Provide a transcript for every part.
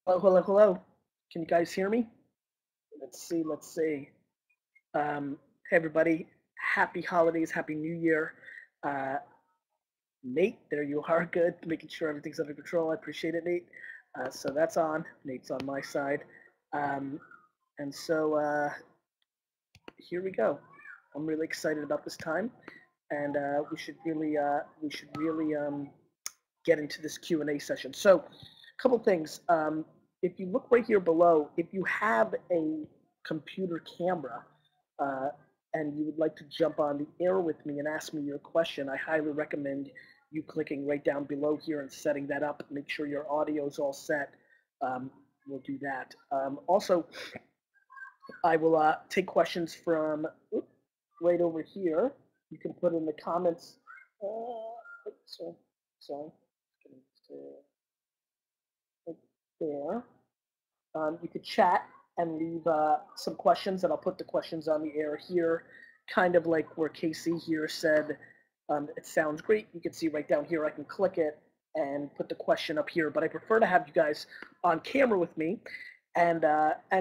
Hello, hello, hello. Can you guys hear me? Let's see. Hey, everybody. Happy holidays, happy new year. Uh, Nate, there you are. Good. Making sure everything's under control. I appreciate it, Nate. So that's on. Nate's on my side. Um, and so here we go. I'm really excited about this time, and we should really get into this Q&A session. So, a couple things. If you look right here below, if you have a computer camera uh, and you would like to jump on the air with me and ask me your question, I highly recommend you clicking right down below here and setting that up. Make sure your audio is all set. Um, we'll do that. Also, I will take questions from right over here. You can put in the comments. Sorry. Right there. You could chat and leave some questions, and I'll put the questions on the air here, kind of like where Casey here said, it sounds great. You can see right down here, I can click it and put the question up here, but I prefer to have you guys on camera with me. And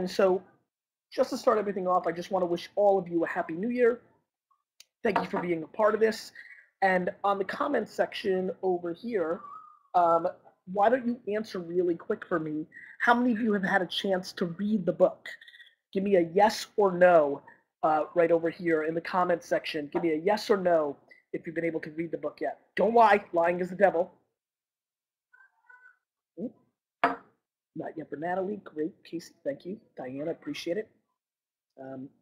so just to start everything off, I just want to wish all of you a happy new year. Thank you for being a part of this. And on the comments section over here, why don't you answer really quick for me? How many of you have had a chance to read the book? Give me a yes or no right over here in the comments section. Give me a yes or no if you've been able to read the book yet. Don't lie. Lying is the devil. Not yet for Natalie. Great. Casey, thank you. Diana, appreciate it.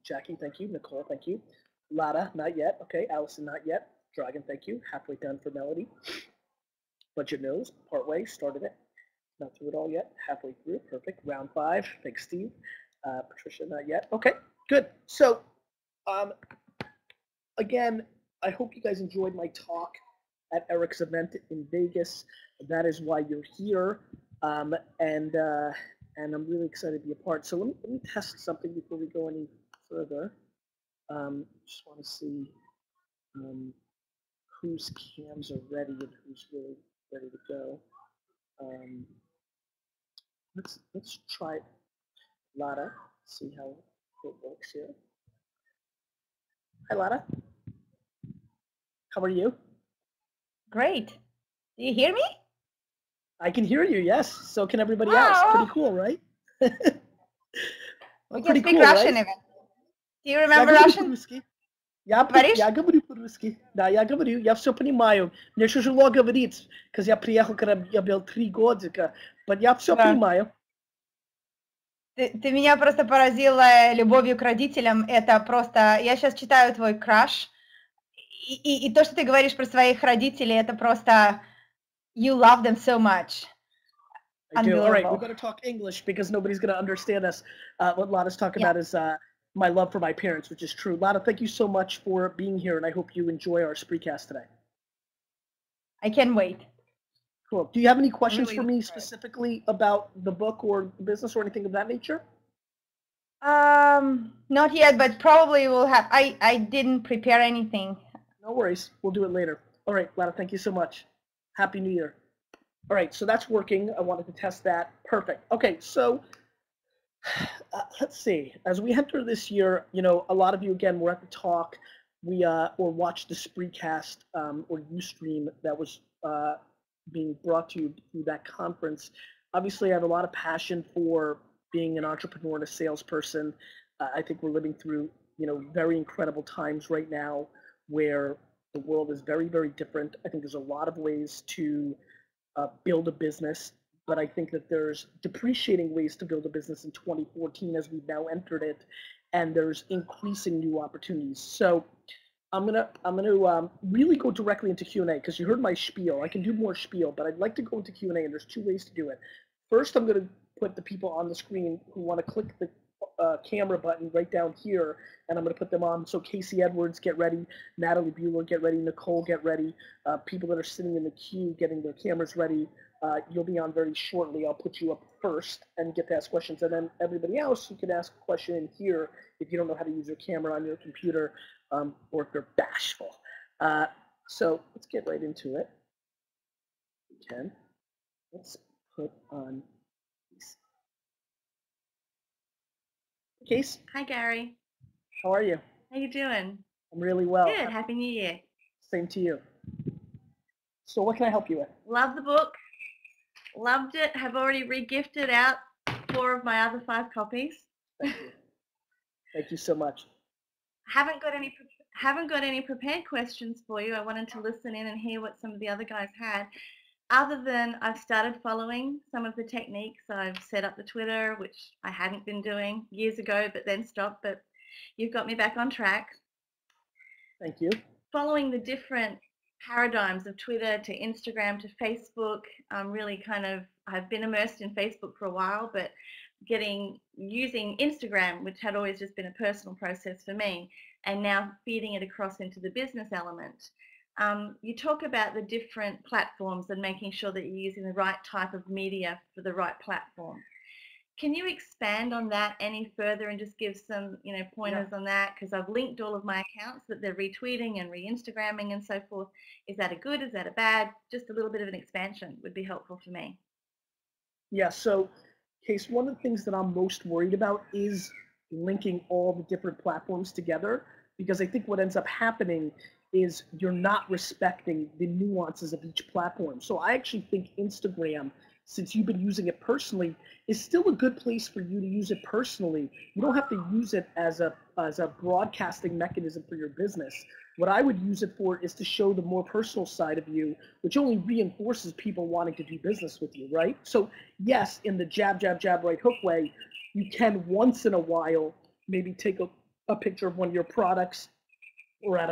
Jackie, thank you. Nicole, thank you. Lada, not yet. Okay. Allison, not yet. Dragon, thank you. Halfway done for Melody. Budget knows, partway, started it. Not through it all yet. Halfway through. Perfect. Round 5. Thanks, Steve. Patricia, not yet. Okay, good. So, again, I hope you guys enjoyed my talk at Eric's event in Vegas. That is why you're here. And I'm really excited to be a part. So let me test something before we go any further. Just want to see whose cams are ready and who's really ready to go. Let's try Lada. See how it works here. Hi, Lada. How are you? Great. Do you hear me? I can hear you. Yes. So can everybody else. Pretty cool, right? We can speak Russian even. Do you remember Russian? Я говорю по-русски. Да, я говорю, я все понимаю. Мне тяжело говорить, because я приехал, когда я был 3 годика, but я все понимаю. Ты меня просто поразила любовью к родителям. Это просто... Я сейчас читаю твой краш. И то, что ты говоришь про своих родителей, это просто... You love them so much. I do. All right, we better talk English because nobody's going to understand us. What Lada's talking about is my love for my parents, which is true. Lada, thank you so much for being here, and I hope you enjoy our Spreecast today. I can't wait. Cool. Do you have any questions for me specifically about the book or business or anything of that nature? Not yet, but probably we'll have. I didn't prepare anything. No worries. We'll do it later. All right, Lada, thank you so much. Happy New Year. All right, so that's working. I wanted to test that. Perfect. Okay, so let's see. As we enter this year, you know, a lot of you, again, were at the talk. We or watched the Spreecast or Ustream that was being brought to you through that conference. Obviously, I have a lot of passion for being an entrepreneur and a salesperson. I think we're living through, you know, very incredible times right now where the world is very, very different. I think there's a lot of ways to build a business, but I think that there's depreciating ways to build a business in 2014 as we've now entered it, and there's increasing new opportunities. So I'm gonna really go directly into Q&A because you heard my spiel. I can do more spiel, but I'd like to go into Q&A, and there's 2 ways to do it. First, I'm gonna put the people on the screen who want to click the camera button right down here, and I'm going to put them on. So Casey Edwards, get ready. Natalie Bueller, get ready. Nicole, get ready. People that are sitting in the queue getting their cameras ready, you'll be on very shortly. I'll put you up first and get to ask questions, and then everybody else, you can ask a question in here if you don't know how to use your camera on your computer or if you're bashful. So let's get right into it. We can. Let's put on Case, Hi, Gary. how are you? How you doing? I'm really well. Good. Happy New Year. Same to you. So what can I help you with? Love the book. Loved it. Have already regifted out 4 of my other 5 copies. Thank you. Thank you so much. Haven't got any prepared questions for you. I wanted to listen in and hear what some of the other guys had. Other than I've started following some of the techniques. I've set up the Twitter, which I hadn't been doing years ago, but then stopped. But you've got me back on track. Thank you. Following the different paradigms of Twitter to Instagram to Facebook, I've been immersed in Facebook for a while, but using Instagram, which had always just been a personal process for me, and now feeding it across into the business element. You talk about the different platforms and making sure that you're using the right type of media for the right platform. Can you expand on that any further and just give some, pointers on that? Because I've linked all of my accounts that they're retweeting and re-Instagramming and so forth. Is that a good? Is that a bad? Just a little bit of an expansion would be helpful for me. Yeah, so Case, one of the things that I'm most worried about is linking all the different platforms together, because I think what ends up happening is you're not respecting the nuances of each platform. So I actually think Instagram, since you've been using it personally, is still a good place for you to use it personally. You don't have to use it as a broadcasting mechanism for your business. What I would use it for is to show the more personal side of you, which only reinforces people wanting to do business with you, right? So yes, in the jab, jab, jab, right hook way, you can once in a while maybe take a picture of one of your products or at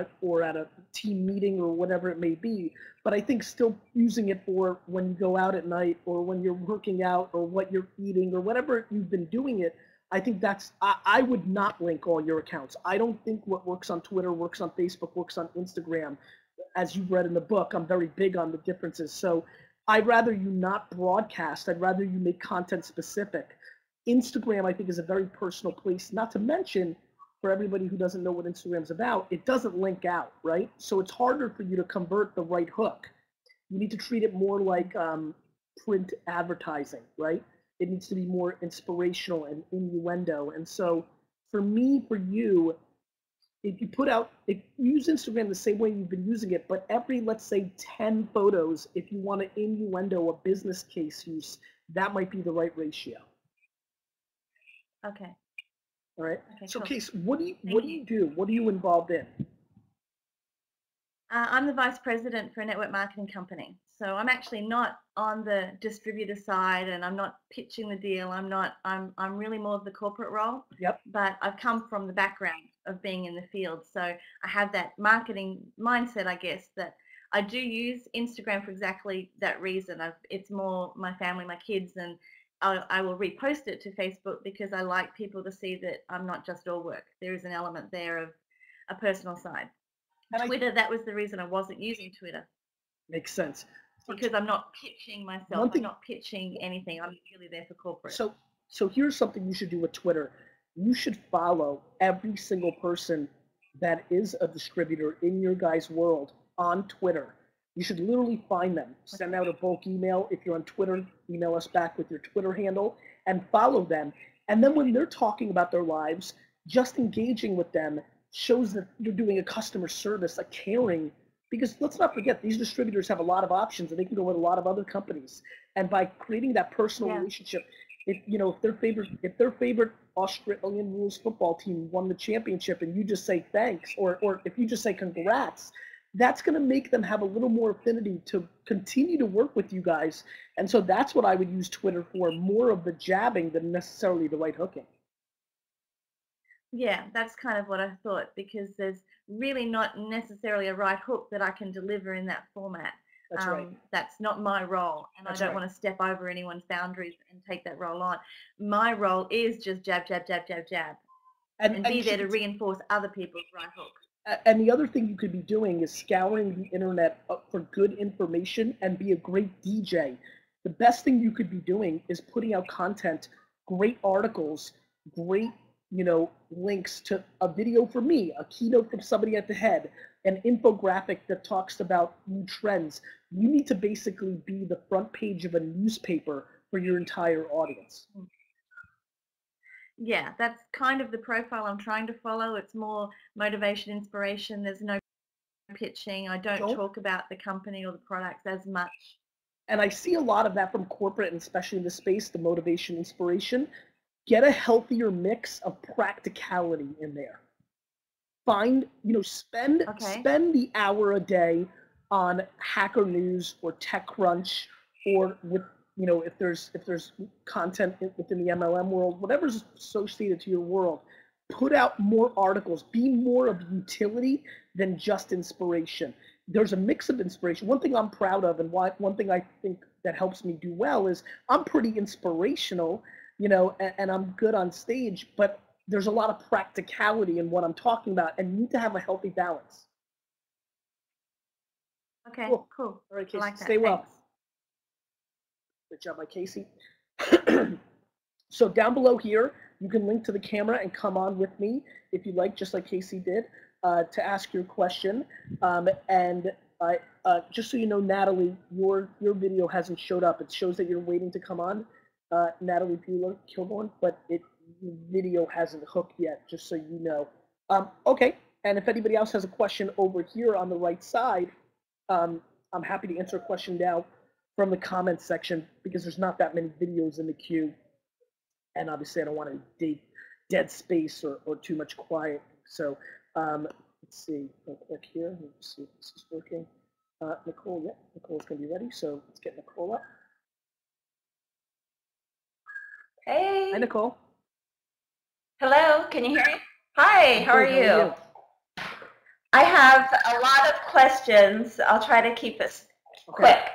a team meeting or whatever it may be. But I think still using it for when you go out at night or when you're working out or what you're eating or whatever you've been doing it, I think I would not link all your accounts. I don't think what works on Twitter works on Facebook, works on Instagram. As you've read in the book, I'm very big on the differences. So I'd rather you not broadcast. I'd rather you make content specific. Instagram, I think, is a very personal place, not to mention, for everybody who doesn't know what Instagram's about, it doesn't link out, right? So it's harder for you to convert the right hook. You need to treat it more like print advertising, right? It needs to be more inspirational and innuendo. And so for me, for you, if you use Instagram the same way you've been using it, but every, let's say 10 photos, if you want to innuendo a business case use, that might be the right ratio. Okay. All right. Okay, so cool. Case, what do you do? What are you involved in? I'm the vice president for a network marketing company. So I'm actually not on the distributor side, and I'm not pitching the deal. I'm really more of the corporate role. Yep. But I've come from the background of being in the field. So I have that marketing mindset, I guess, that I do use Instagram for exactly that reason. It's more my family, my kids, and I will repost it to Facebook because I like people to see that I'm not just all work. There is an element there of a personal side. And Twitter, that was the reason I wasn't using Twitter. Makes sense. Because I'm not pitching myself. I'm not pitching anything. I'm really there for corporate. So here's something you should do with Twitter. You should follow every single person that is a distributor in your guys' world on Twitter. You should literally find them. Send out a bulk email. If you're on Twitter, email us back with your Twitter handle and follow them. And then when they're talking about their lives, just engaging with them shows that you're doing a customer service, a caring, because let's not forget, these distributors have a lot of options and they can go with a lot of other companies. And by creating that personal relationship, if their favorite Australian rules football team won the championship and you just say thanks, or if you just say congrats, that's going to make them have a little more affinity to continue to work with you guys. And so that's what I would use Twitter for, more of the jabbing than necessarily the right hooking. Yeah, that's kind of what I thought, because there's really not necessarily a right hook that I can deliver in that format. That's right. That's not my role, and I don't want to step over anyone's boundaries and take that role on. My role is just jab, jab, jab, jab, jab, and be there to reinforce other people's right hook. And the other thing you could be doing is scouring the internet for good information and be a great DJ. The best thing you could be doing is putting out content, great articles, great links to a video from me, a keynote from somebody at the head, an infographic that talks about new trends. You need to basically be the front page of a newspaper for your entire audience. yeah, that's kind of the profile I'm trying to follow. It's more motivation, inspiration. There's no pitching. I don't talk about the company or the products as much. And I see a lot of that from corporate, and especially in the space, the motivation, inspiration. Get a healthier mix of practicality in there. Find, spend the hour a day on Hacker News or TechCrunch, or with, if there's content within the MLM world, whatever's associated to your world, put out more articles. Be more of utility than just inspiration. There's a mix of inspiration. One thing I'm proud of, and one thing I think that helps me do well, is I'm pretty inspirational, and I'm good on stage, but there's a lot of practicality in what I'm talking about, and you need to have a healthy balance. Okay, cool. All right, Casey, I like that. stay well. Thanks. Good job by Casey. So down below here, you can link to the camera and come on with me if you like, just like Casey did, to ask your question. And just so you know, Natalie, your video hasn't showed up. It shows that you're waiting to come on, Natalie Kilborn, but the video hasn't hooked yet, just so you know. Okay, and if anybody else has a question over here on the right side, I'm happy to answer a question now from the comments section, because there's not that many videos in the queue. And obviously I don't want to dead space or too much quiet. So let's see, I'll click here. Let's see if this is working. Nicole, yeah, Nicole's going to be ready. So let's get Nicole up. Hey. Hi, Nicole. Hello, can you hear me? Hi, how are you? I have a lot of questions. I'll try to keep it quick.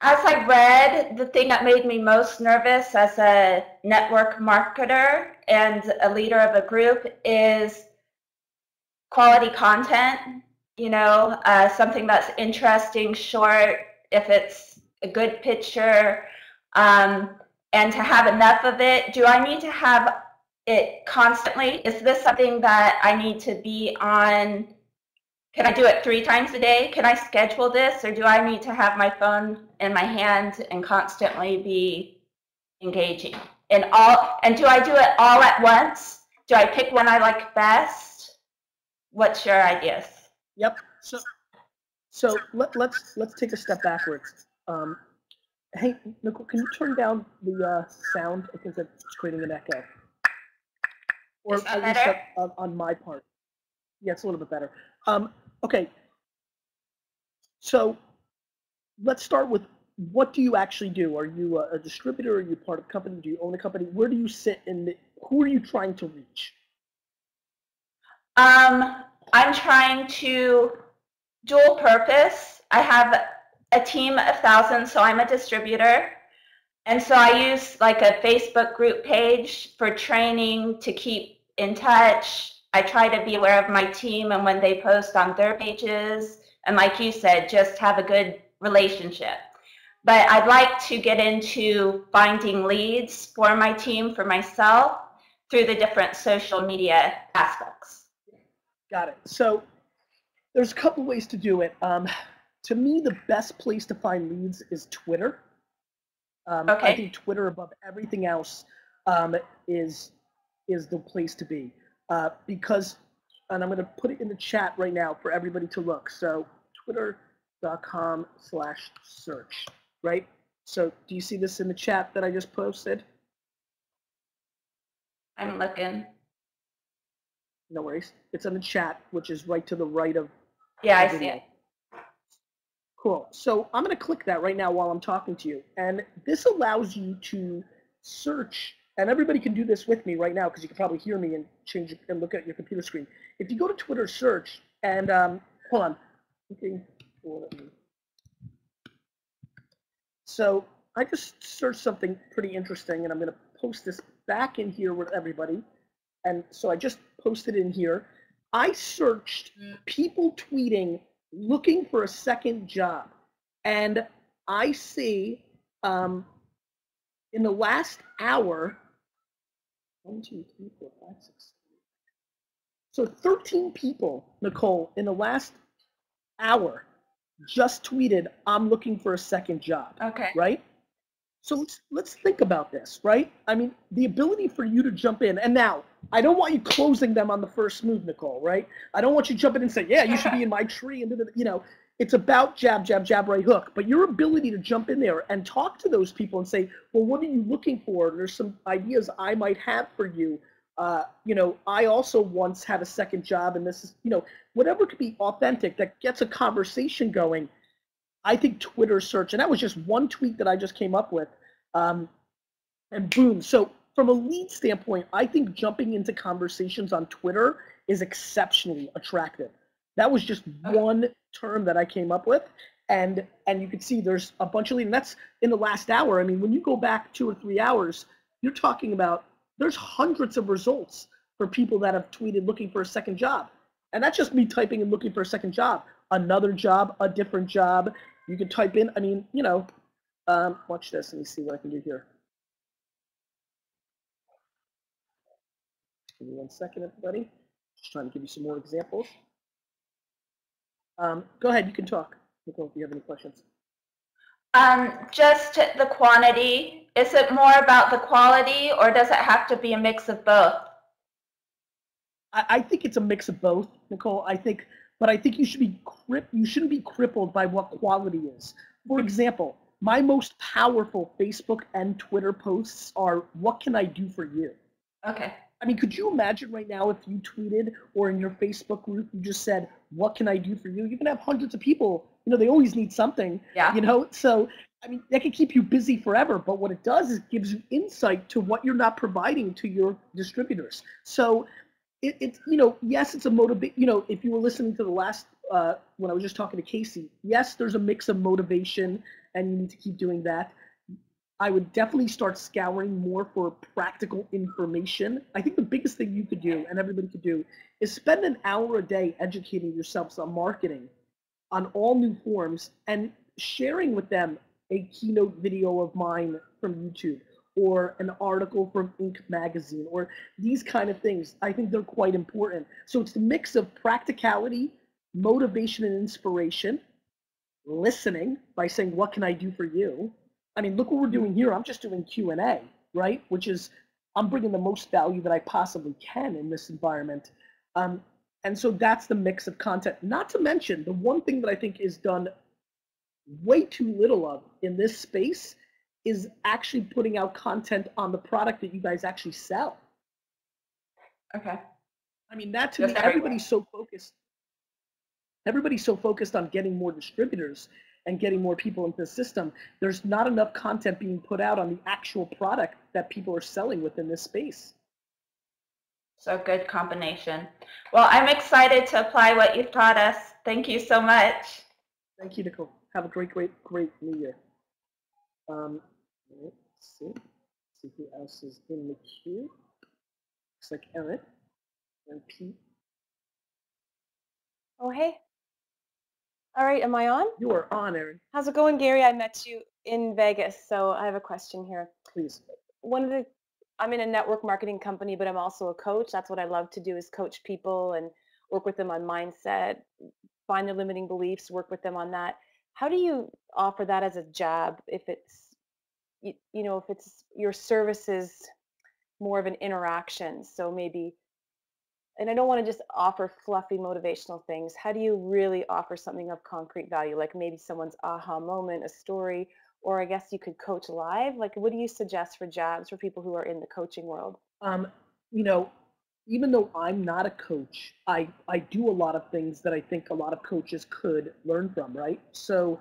As I read, the thing that made me most nervous as a network marketer and a leader of a group is quality content, something that's interesting, short, if it's a good picture, and to have enough of it. Do I need to have it constantly? Is this something that I need to be on? Can I do it 3 times a day? Can I schedule this, or do I need to have my phone in my hand and constantly be engaging? And do I do it all at once? Do I pick one I like best? What's your ideas? Yep. So let's take a step backwards. Hey, Nicole, can you turn down the sound? I think that's creating an echo. Or Is that at better? least on my part. Yeah, it's a little bit better. Okay. So let's start with, what do you actually do? Are you a distributor? Are you part of a company? Do you own a company? Where do you sit who are you trying to reach? I'm trying to dual purpose. I have a team of thousands, so I'm a distributor. And so I use like a Facebook group page for training, to keep in touch. I try to be aware of my team and when they post on their pages. And like you said, just have a good relationship. But I'd like to get into finding leads for my team, for myself, through the different social media aspects. Got it. So there's a couple ways to do it. To me, the best place to find leads is Twitter. I think Twitter, above everything else, is the place to be. Because, and I'm going to put it in the chat right now for everybody to look. So twitter.com/search, right? So do you see this in the chat that I just posted? I'm looking. No worries. It's in the chat, which is right to the right of Yeah, the I see it. Cool. So I'm going to click that right now while I'm talking to you. And this allows you to search, and everybody can do this with me right now, because you can probably hear me and change it and look at your computer screen. If you go to Twitter search and, hold on. Okay. So I just searched something pretty interesting, and I'm going to post this back in here with everybody. And so I just posted in here. I searched people tweeting looking for a second job, and I see in the last hour, 1, 2, 3, 4, 5, 6, 7, 8. So 13 people, Nicole, in the last hour just tweeted, "I'm looking for a second job." Okay. Right? So let's think about this, right? I mean, the ability for you to jump in, and now I don't want you closing them on the first move, Nicole, right? I don't want you jumping in and saying, yeah, you should be in my tree, and you know, it's about jab, jab, jab, right hook. But your ability to jump in there and talk to those people and say, well, what are you looking for? There's some ideas I might have for you. You know, I also once had a second job, and this is, you know, whatever could be authentic that gets a conversation going. I think Twitter search, and that was just one tweet that I just came up with, and boom. So from a lead standpoint, I think jumping into conversations on Twitter is exceptionally attractive. That was just one term that I came up with, and you can see there's a bunch of leads, and that's in the last hour. I mean, when you go back 2 or 3 hours, you're talking about there's hundreds of results for people that have tweeted looking for a second job. And that's just me typing and looking for a second job, another job, a different job. You can type in, I mean, you know, watch this. Let me see what I can do here. Give me 1 second, everybody. Just trying to give you some more examples. Go ahead, you can talk, Nicole, if you have any questions. Just the quantity. Is it more about the quality, or does it have to be a mix of both? I think it's a mix of both, Nicole. But I think you shouldn't be crippled by what quality is. For example, my most powerful Facebook and Twitter posts are, what can I do for you? Okay. I mean, could you imagine right now if you tweeted or in your Facebook group, you just said, what can I do for you? You can have hundreds of people, you know, they always need something, you know? So, I mean, that can keep you busy forever, but what it does is it gives you insight to what you're not providing to your distributors. So it's, you know, yes, it's a motivate, you know, if you were listening to the last, when I was just talking to Casey, yes, there's a mix of motivation and you need to keep doing that. I would definitely start scouring more for practical information. I think the biggest thing you could do, and everybody could do, is spend an hour a day educating yourselves on marketing on all new forms and sharing with them a keynote video of mine from YouTube or an article from Inc. magazine or these kind of things. I think they're quite important. So it's the mix of practicality, motivation and inspiration, listening by saying, what can I do for you? I mean, look what we're doing here. I'm just doing Q&A, right? Which is, I'm bringing the most value that I possibly can in this environment. And so that's the mix of content. Not to mention, the one thing that I think is done way too little of in this space is actually putting out content on the product that you guys actually sell. Okay. I mean, that to me, everybody's so focused on getting more distributors and getting more people into the system. There's not enough content being put out on the actual product that people are selling within this space. So good combination. Well, I'm excited to apply what you've taught us. Thank you so much. Thank you, Nicole. Have a great new year. Let's see who else is in the queue. Looks like Eric and Pete. Oh, hey. All right, am I on? You are on, Erin. How's it going, Gary? I met you in Vegas, so I have a question here. Please. I'm in a network marketing company, but I'm also a coach. That's what I love to do, is coach people and work with them on mindset, find their limiting beliefs, work with them on that. How do you offer that as a job if it's, you know, if it's your service is more of an interaction? So maybe, and I don't want to just offer fluffy motivational things. How do you really offer something of concrete value, like maybe someone's aha moment, a story, or I guess you could coach live? Like, what do you suggest for jobs for people who are in the coaching world? You know, even though I'm not a coach, I do a lot of things that I think a lot of coaches could learn from, right? So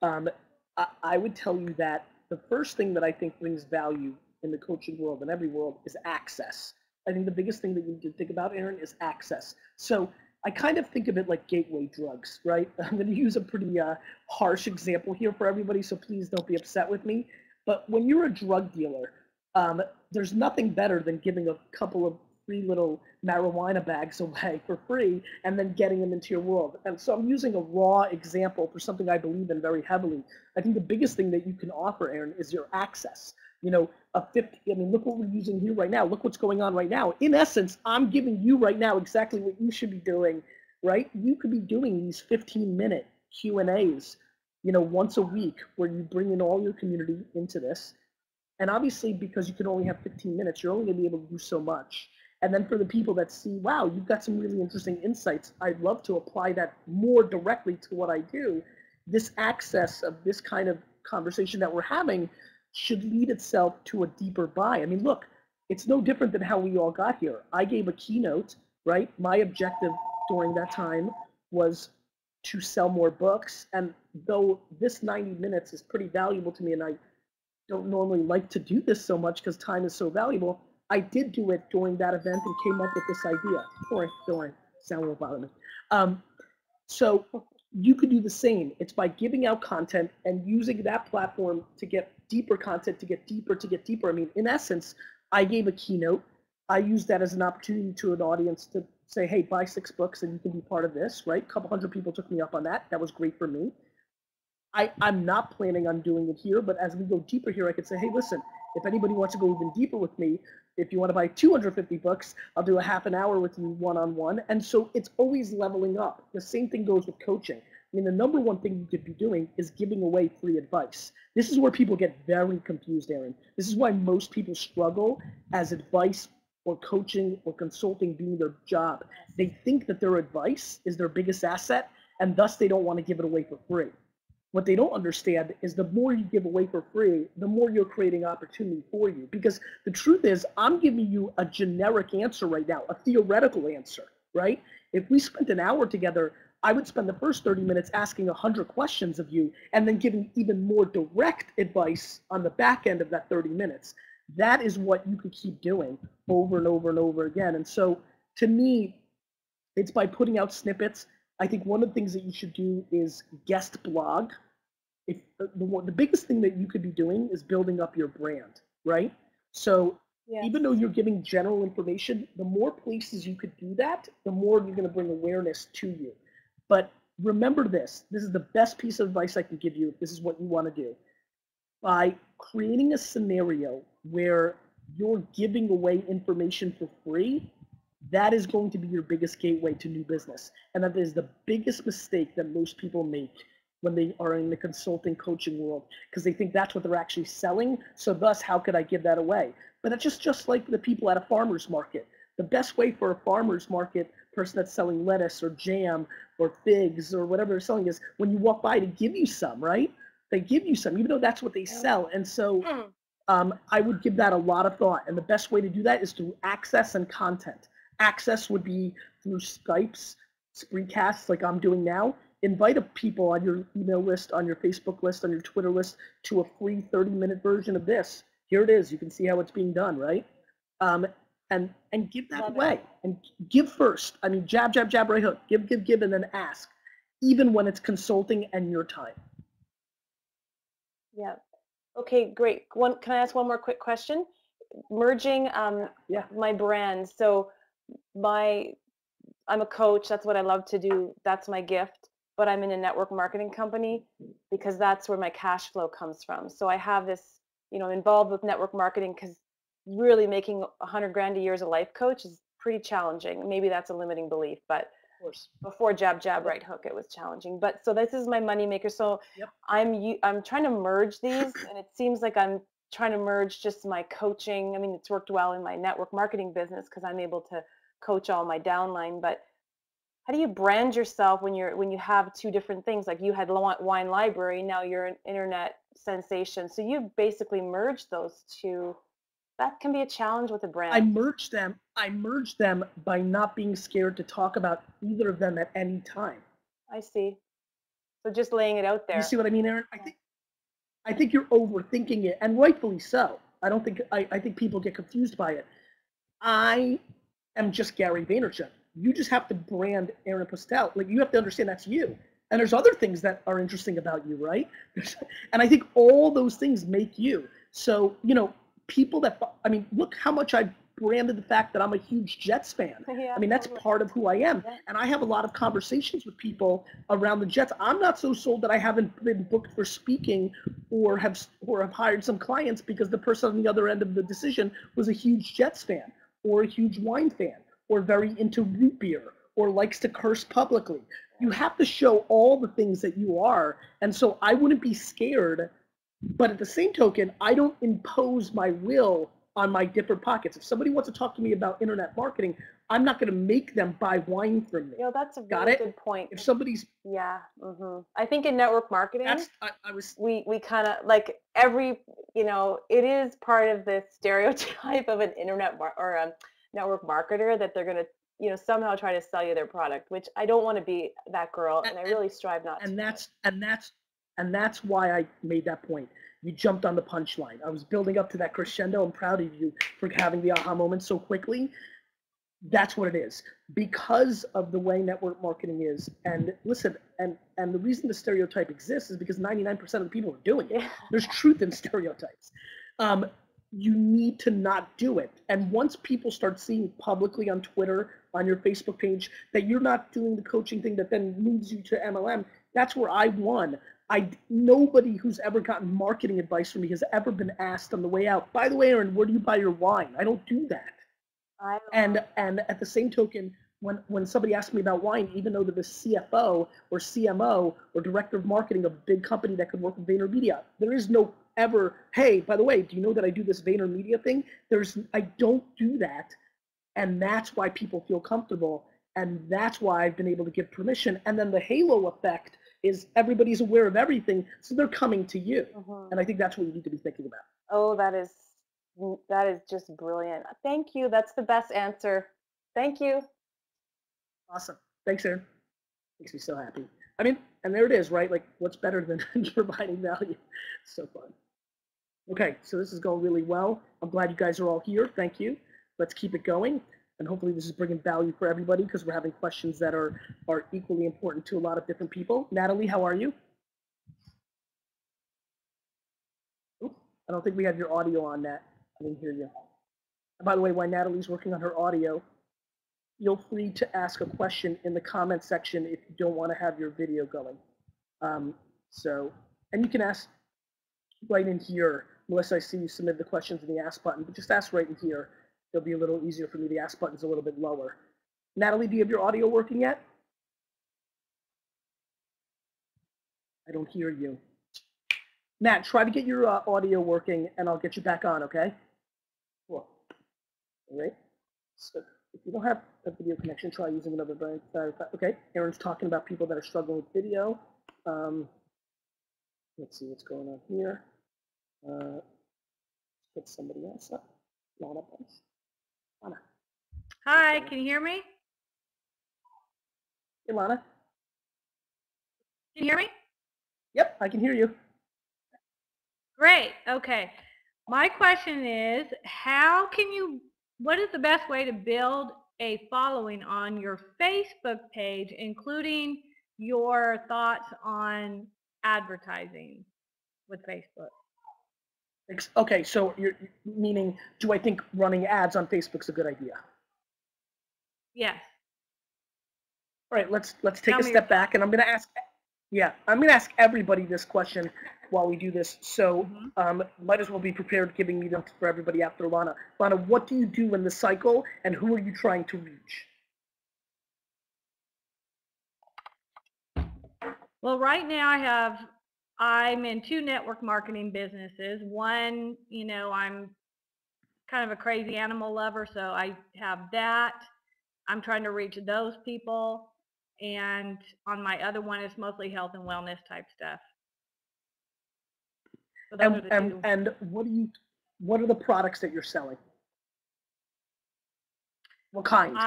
I would tell you that the first thing that I think brings value in the coaching world and every world is access. I think the biggest thing that you need to think about, Erin, is access. So I kind of think of it like gateway drugs, right? I'm going to use a pretty harsh example here for everybody, so please don't be upset with me. But when you're a drug dealer, there's nothing better than giving a couple of free little marijuana bags away for free and then getting them into your world. And so I'm using a raw example for something I believe in very heavily. I think the biggest thing that you can offer, Erin, is your access. You know, I mean, look what we're using here right now. Look what's going on right now. In essence, I'm giving you right now exactly what you should be doing, right? You could be doing these 15-minute Q&As, you know, once a week, where you bring in all your community into this. And obviously, because you can only have 15 minutes, you're only going to be able to do so much. And then for the people that see, wow, you've got some really interesting insights, I'd love to apply that more directly to what I do. This access of this kind of conversation that we're having should lead itself to a deeper buy. I mean, look, it's no different than how we all got here. I gave a keynote, right? My objective during that time was to sell more books. And though this 90 minutes is pretty valuable to me, and I don't normally like to do this so much because time is so valuable, I did do it during that event and came up with this idea. Don't worry, sound will bother me. So you could do the same. It's by giving out content and using that platform to get deeper content, to get deeper. I mean, in essence, I gave a keynote. I used that as an opportunity to an audience to say, hey, buy 6 books and you can be part of this, right? A couple hundred people took me up on that. That was great for me. I'm not planning on doing it here, but as we go deeper here, I could say, hey, listen, if anybody wants to go even deeper with me, if you want to buy 250 books, I'll do a half an hour with you one-on-one. And so it's always leveling up. The same thing goes with coaching. I mean, the number one thing you could be doing is giving away free advice. This is where people get very confused, Erin. This is why most people struggle as advice or coaching or consulting being their job. They think that their advice is their biggest asset, and thus they don't want to give it away for free. What they don't understand is the more you give away for free, the more you're creating opportunity for you. Because the truth is, I'm giving you a generic answer right now, a theoretical answer, right? If we spent an hour together, I would spend the first 30 minutes asking 100 questions of you and then giving even more direct advice on the back end of that 30 minutes. That is what you could keep doing over and over and over again. And so to me, it's by putting out snippets. I think one of the things that you should do is guest blog. If the biggest thing that you could be doing is building up your brand, right? So yes, even though you're giving general information, the more places you could do that, the more you're going to bring awareness to you. But remember this is the best piece of advice I can give you if this is what you want to do. By creating a scenario where you're giving away information for free, that is going to be your biggest gateway to new business. And that is the biggest mistake that most people make when they are in the consulting coaching world, because they think that's what they're actually selling. So thus, how could I give that away? But it's just like the people at a farmer's market. The best way for a farmer's market person that's selling lettuce or jam or figs or whatever they're selling is when you walk by to give you some, right? They give you some, even though that's what they sell. And so I would give that a lot of thought. And the best way to do that is through access and content. Access would be through Skypes, Spreecasts like I'm doing now. Invite people on your email list, on your Facebook list, on your Twitter list to a free 30-minute version of this. Here it is. You can see how it's being done, right? And give that away. And give first. I mean, jab, jab, jab, right hook. Give, and then ask, even when it's consulting and your time. Yeah. Okay, great. Can I ask one more quick question? Merging my brand. So I'm a coach. That's what I love to do. That's my gift. But I'm in a network marketing company because that's where my cash flow comes from. So I have this, involved with network marketing because really making 100 grand a year as a life coach is pretty challenging. Maybe that's a limiting belief, but of course, before jab, jab, right hook, it was challenging. But so this is my money maker. So I'm trying to merge these, and it seems like I'm trying to merge just my coaching. I mean, it's worked well in my network marketing business because I'm able to coach all my downline, but how do you brand yourself when you have two different things? Like you had Wine Library, now you're an internet sensation. So you basically merged those two. That can be a challenge with a brand. I merged them by not being scared to talk about either of them at any time. I see. So just laying it out there. You see what I mean, Erin? I think you're overthinking it, and rightfully so. I think people get confused by it. I am just Gary Vaynerchuk. You just have to brand Erin Postel. Like, you have to understand that's you. And there's other things that are interesting about you, right? And I think all those things make you. So, people look how much I branded the fact that I'm a huge Jets fan. Yeah, I mean, that's part of who I am. Yeah. And I have a lot of conversations with people around the Jets. I'm not so sold that I haven't been booked for speaking or have hired some clients because the person on the other end of the decision was a huge Jets fan or a huge wine fan, or very into root beer, or likes to curse publicly. You have to show all the things that you are. And so I wouldn't be scared But at the same token, I don't impose my will on my different pockets. If somebody wants to talk to me about internet marketing, I'm not going to make them buy wine from me. You know, that's a Got really it? good point. If somebody's Yeah. I think in network marketing, I was we kind of like every, you know, it is part of the stereotype of an internet or a network marketer that they're going to, you know, somehow try to sell you their product, which I don't want to be that girl, and I really strive not to. And that's why I made that point. You jumped on the punchline. I was building up to that crescendo. I'm proud of you for having the aha moment so quickly. That's what it is. Because of the way network marketing is, and listen, and the reason the stereotype exists is because 99% of the people are doing it. Yeah. There's truth in stereotypes. You need to not do it. And once people start seeing publicly on Twitter, on your Facebook page, that you're not doing the coaching thing that then moves you to MLM, that's where I won. Nobody who's ever gotten marketing advice from me has ever been asked on the way out, by the way, Aaron, where do you buy your wine? I don't do that. And at the same token, when somebody asks me about wine, even though they're the CFO or CMO or director of marketing of a big company that could work with VaynerMedia, there is no ever, hey, by the way, do you know that I do this VaynerMedia thing? I don't do that. And that's why people feel comfortable. And that's why I've been able to give permission. And then the halo effect is everybody's aware of everything, so they're coming to you. And I think that's what you need to be thinking about. Oh, that is just brilliant. Thank you. That's the best answer. Thank you. Awesome. Thanks, Aaron. Makes me so happy. I mean, and there it is, right? Like, what's better than providing value? So fun. Okay, so this is going really well. I'm glad you guys are all here. Thank you. Let's keep it going. And hopefully this is bringing value for everybody because we're having questions that are equally important to a lot of different people. Natalie, how are you? Oops, I don't think we have your audio on, Nat. I didn't hear you. And by the way, while Natalie's working on her audio, feel free to ask a question in the comment section if you don't want to have your video going. And you can ask right in here. Melissa, I see you submitted the questions in the ask button, but just ask right in here. It'll be a little easier for me. The ask button's a little bit lower. Natalie, do you have your audio working yet? I don't hear you. Nat, try to get your audio working, and I'll get you back on, okay? Cool. All right. So if you don't have a video connection, try using another brand. Okay. Aaron's talking about people that are struggling with video. Let's see what's going on here. Put somebody else up. Lana, please. Lana. Hi, can you hear me? Hey, Lana. Can you hear me? Yep, I can hear you. Great. Okay. My question is, what is the best way to build a following on your Facebook page, including your thoughts on advertising with Facebook? Okay, so you're meaning, do I think running ads on Facebook's a good idea? Yes. All right, let's take a step back, and I'm going to ask everybody this question while we do this. So might as well be prepared giving me them for everybody after Lana. Lana, what do you do in the cycle, and who are you trying to reach? Well, right now I'm in 2 network marketing businesses. One, I'm kind of a crazy animal lover, so I have that. I'm trying to reach those people. And on my other one, it's mostly health and wellness type stuff. So those are the 2. And what are the products that you're selling? What kind?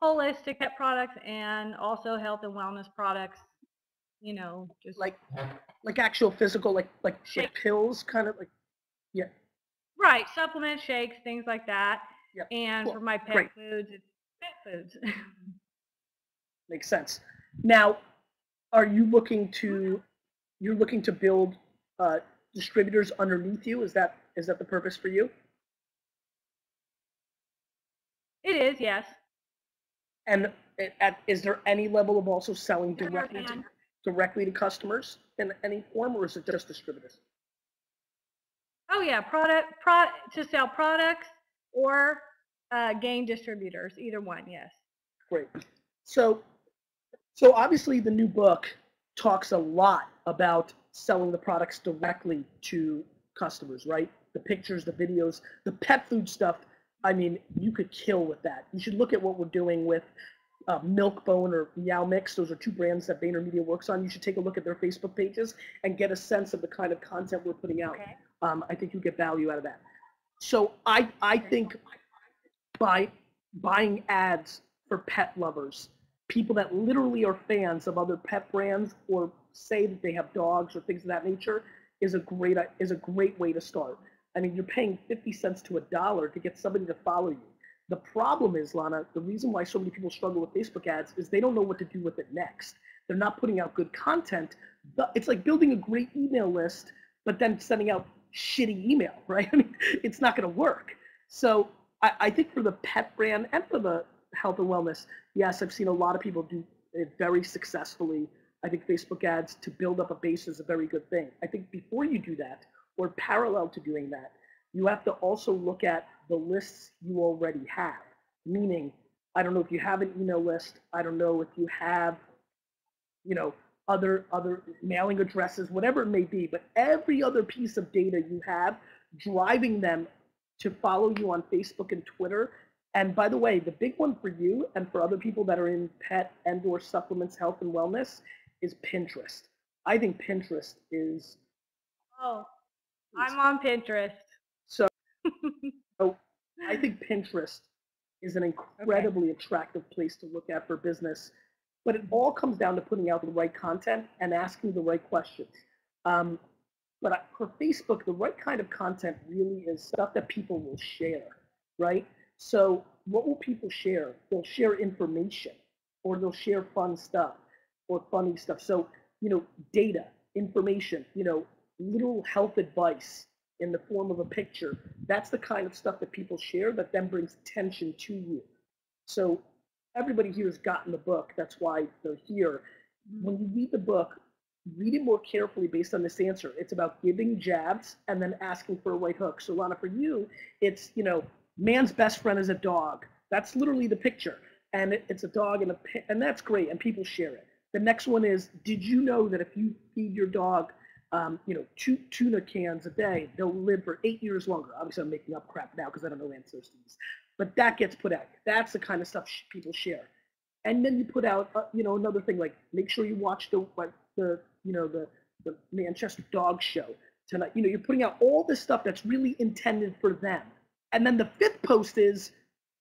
Holistic pet products and also health and wellness products. Just like actual physical, like pills, kind of like, yeah. Right, supplements, shakes, things like that. Yep. And cool. for my pet Great. foods, it's pet foods. Makes sense. Now, are you looking to build distributors underneath you? Is that the purpose for you? It is, yes. And is there any level of also selling directly to customers in any form, or is it just distributors? Oh yeah, to sell products or gain distributors, either one, yes. Great. So obviously the new book talks a lot about selling the products directly to customers, right? The pictures, the videos, the pet food stuff. I mean, you could kill with that. You should look at what we're doing with Milkbone or Meow Mix. Those are two brands that VaynerMedia works on. You should take a look at their Facebook pages and get a sense of the kind of content we're putting out. Okay. I think you get value out of that. So I think by buying ads for pet lovers, people that literally are fans of other pet brands or say that they have dogs or things of that nature, is a great way to start. I mean, you're paying 50 cents to $1 to get somebody to follow you. The problem is, Lana, the reason why so many people struggle with Facebook ads is they don't know what to do with it next. They're not putting out good content. It's like building a great email list, but then sending out shitty email, right? I mean, it's not going to work. So I think for the pet brand and for the health and wellness, yes, I've seen a lot of people do it very successfully. I think Facebook ads to build up a base is a very good thing. I think before you do that, or parallel to doing that, you have to also look at the lists you already have. Meaning, I don't know if you have an email list. I don't know if you have, other mailing addresses, whatever it may be, but every other piece of data you have driving them to follow you on Facebook and Twitter. And by the way, the big one for you and for other people that are in pet and or supplements, health and wellness is Pinterest. I think Pinterest is... Oh, I'm on Pinterest. So I think Pinterest is an incredibly attractive place to look at for business, but it all comes down to putting out the right content and asking the right questions. But for Facebook, the right kind of content really is stuff that people will share, right? So what will people share? They'll share information, or they'll share fun stuff or funny stuff. So, data, information, little health advice in the form of a picture. That's the kind of stuff that people share that then brings attention to you. So everybody here has gotten the book. That's why they're here. When you read the book, read it more carefully based on this answer. It's about giving jabs and then asking for a right hook. So Lana, for you, it's, man's best friend is a dog. That's literally the picture. And it's a dog and that's great. And people share it. The next one is, did you know that if you feed your dog, 2 tuna cans a day, they'll live for 8 years longer? Obviously, I'm making up crap now because I don't know answers to these. But that gets put out. That's the kind of stuff people share. And then you put out, another thing like make sure you watch the Manchester Dog Show tonight. You're putting out all this stuff that's really intended for them. And then the fifth post is,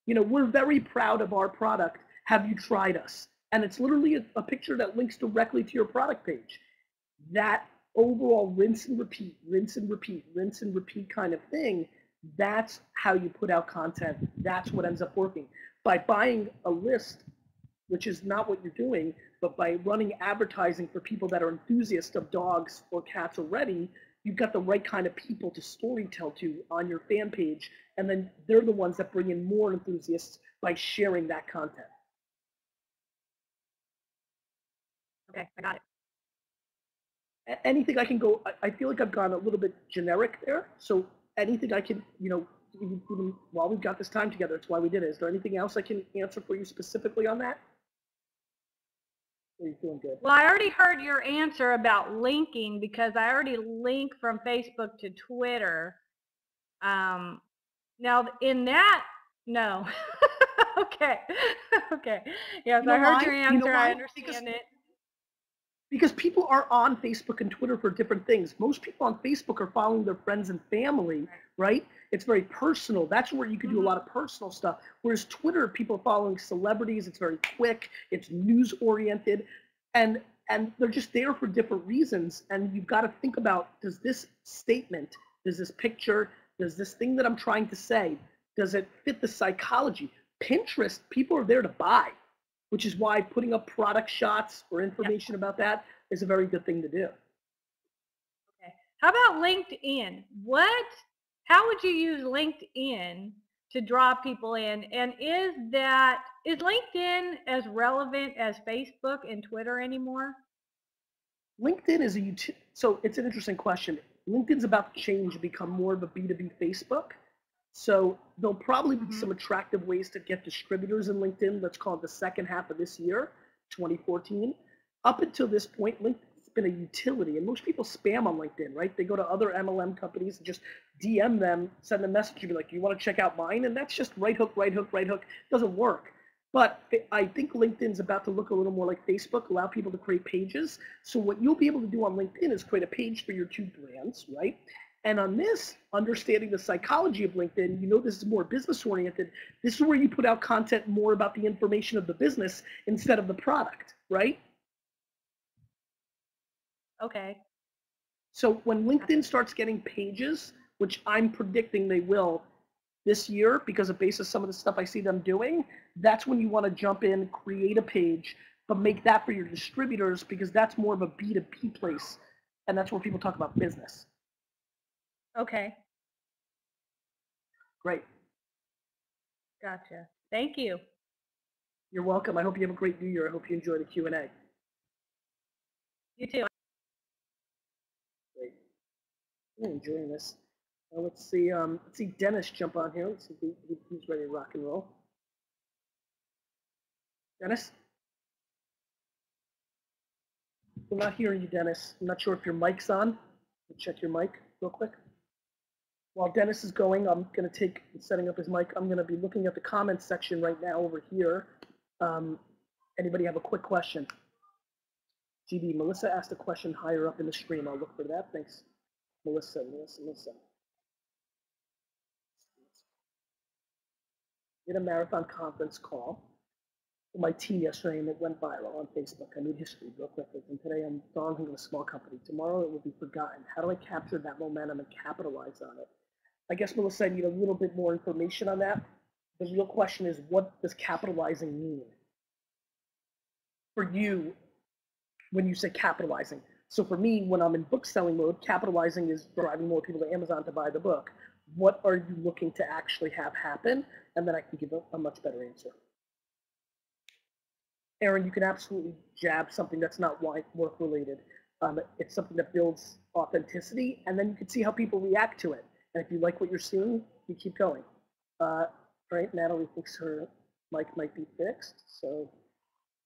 we're very proud of our product. Have you tried us? And it's literally a picture that links directly to your product page. That overall rinse and repeat, rinse and repeat, rinse and repeat kind of thing, that's how you put out content. That's what ends up working. By buying a list, which is not what you're doing, but by running advertising for people that are enthusiasts of dogs or cats already, you've got the right kind of people to storytell to on your fan page, and then they're the ones that bring in more enthusiasts by sharing that content. Okay, I got it. Anything I can go, I feel like I've gone a little bit generic there, so anything I can, even while we've got this time together, it's why we did it. Is there anything else I can answer for you specifically on that? Are you feeling good? Well, I already heard your answer about linking because I already link from Facebook to Twitter. Now, in that, no. Okay. Okay. Yes, I heard your answer. I understand it. Because people are on Facebook and Twitter for different things. Most people on Facebook are following their friends and family, right? It's very personal. That's where you can do a lot of personal stuff. Whereas Twitter, people are following celebrities. It's very quick. It's news oriented, and they're just there for different reasons. And you've got to think about, does this statement, does this picture, does this thing that I'm trying to say, does it fit the psychology? Pinterest, people are there to buy, which is why putting up product shots or information about that is a very good thing to do. Okay. How about LinkedIn? How would you use LinkedIn to draw people in? And is LinkedIn as relevant as Facebook and Twitter anymore? LinkedIn is so it's an interesting question. LinkedIn's about to change and become more of a B2B Facebook. So there'll probably be some attractive ways to get distributors in LinkedIn. Let's call it the second half of this year, 2014. Up until this point, been a utility, and most people spam on LinkedIn, right? They go to other MLM companies and just DM them, send them a message, and be like, you want to check out mine? And that's just right hook, right hook, right hook. It doesn't work. But I think LinkedIn's about to look a little more like Facebook, allow people to create pages. So what you'll be able to do on LinkedIn is create a page for your two brands, right? And on this, understanding the psychology of LinkedIn, you know this is more business oriented. This is where you put out content more about the information of the business instead of the product, right? Okay. So when LinkedIn starts getting pages, which I'm predicting they will this year because of basis some of the stuff I see them doing, that's when you want to jump in, create a page, but make that for your distributors because that's more of a B2B place. And that's where people talk about business. Okay. Great. Gotcha. Thank you. You're welcome. I hope you have a great New Year. I hope you enjoy the Q&A. You too. Great. I'm enjoying this. Let's see Dennis jump on here. Let's see if he's ready to rock and roll. Dennis? We're not hearing you, Dennis. I'm not sure if your mic's on. Check your mic real quick. While Dennis is going, I'm going to take setting up his mic. I'm going to be looking at the comments section right now over here. Anybody have a quick question? GB, Melissa asked a question higher up in the stream. I'll look for that. Thanks. Melissa. Did a marathon conference call for my team yesterday, and it went viral on Facebook. I made history real quickly. And today I'm dawned in a small company. Tomorrow it will be forgotten. How do I capture that momentum and capitalize on it? I guess, Melissa, I need a little bit more information on that. The real question is, what does capitalizing mean for you when you say capitalizing? So for me, when I'm in book selling mode, capitalizing is driving more people to Amazon to buy the book. What are you looking to actually have happen? And then I can give a much better answer. Aaron, you can absolutely jab something that's not work related. It's something that builds authenticity, and then you can see how people react to it. And if you like what you're seeing, you keep going. Right, Natalie thinks her mic might be fixed, so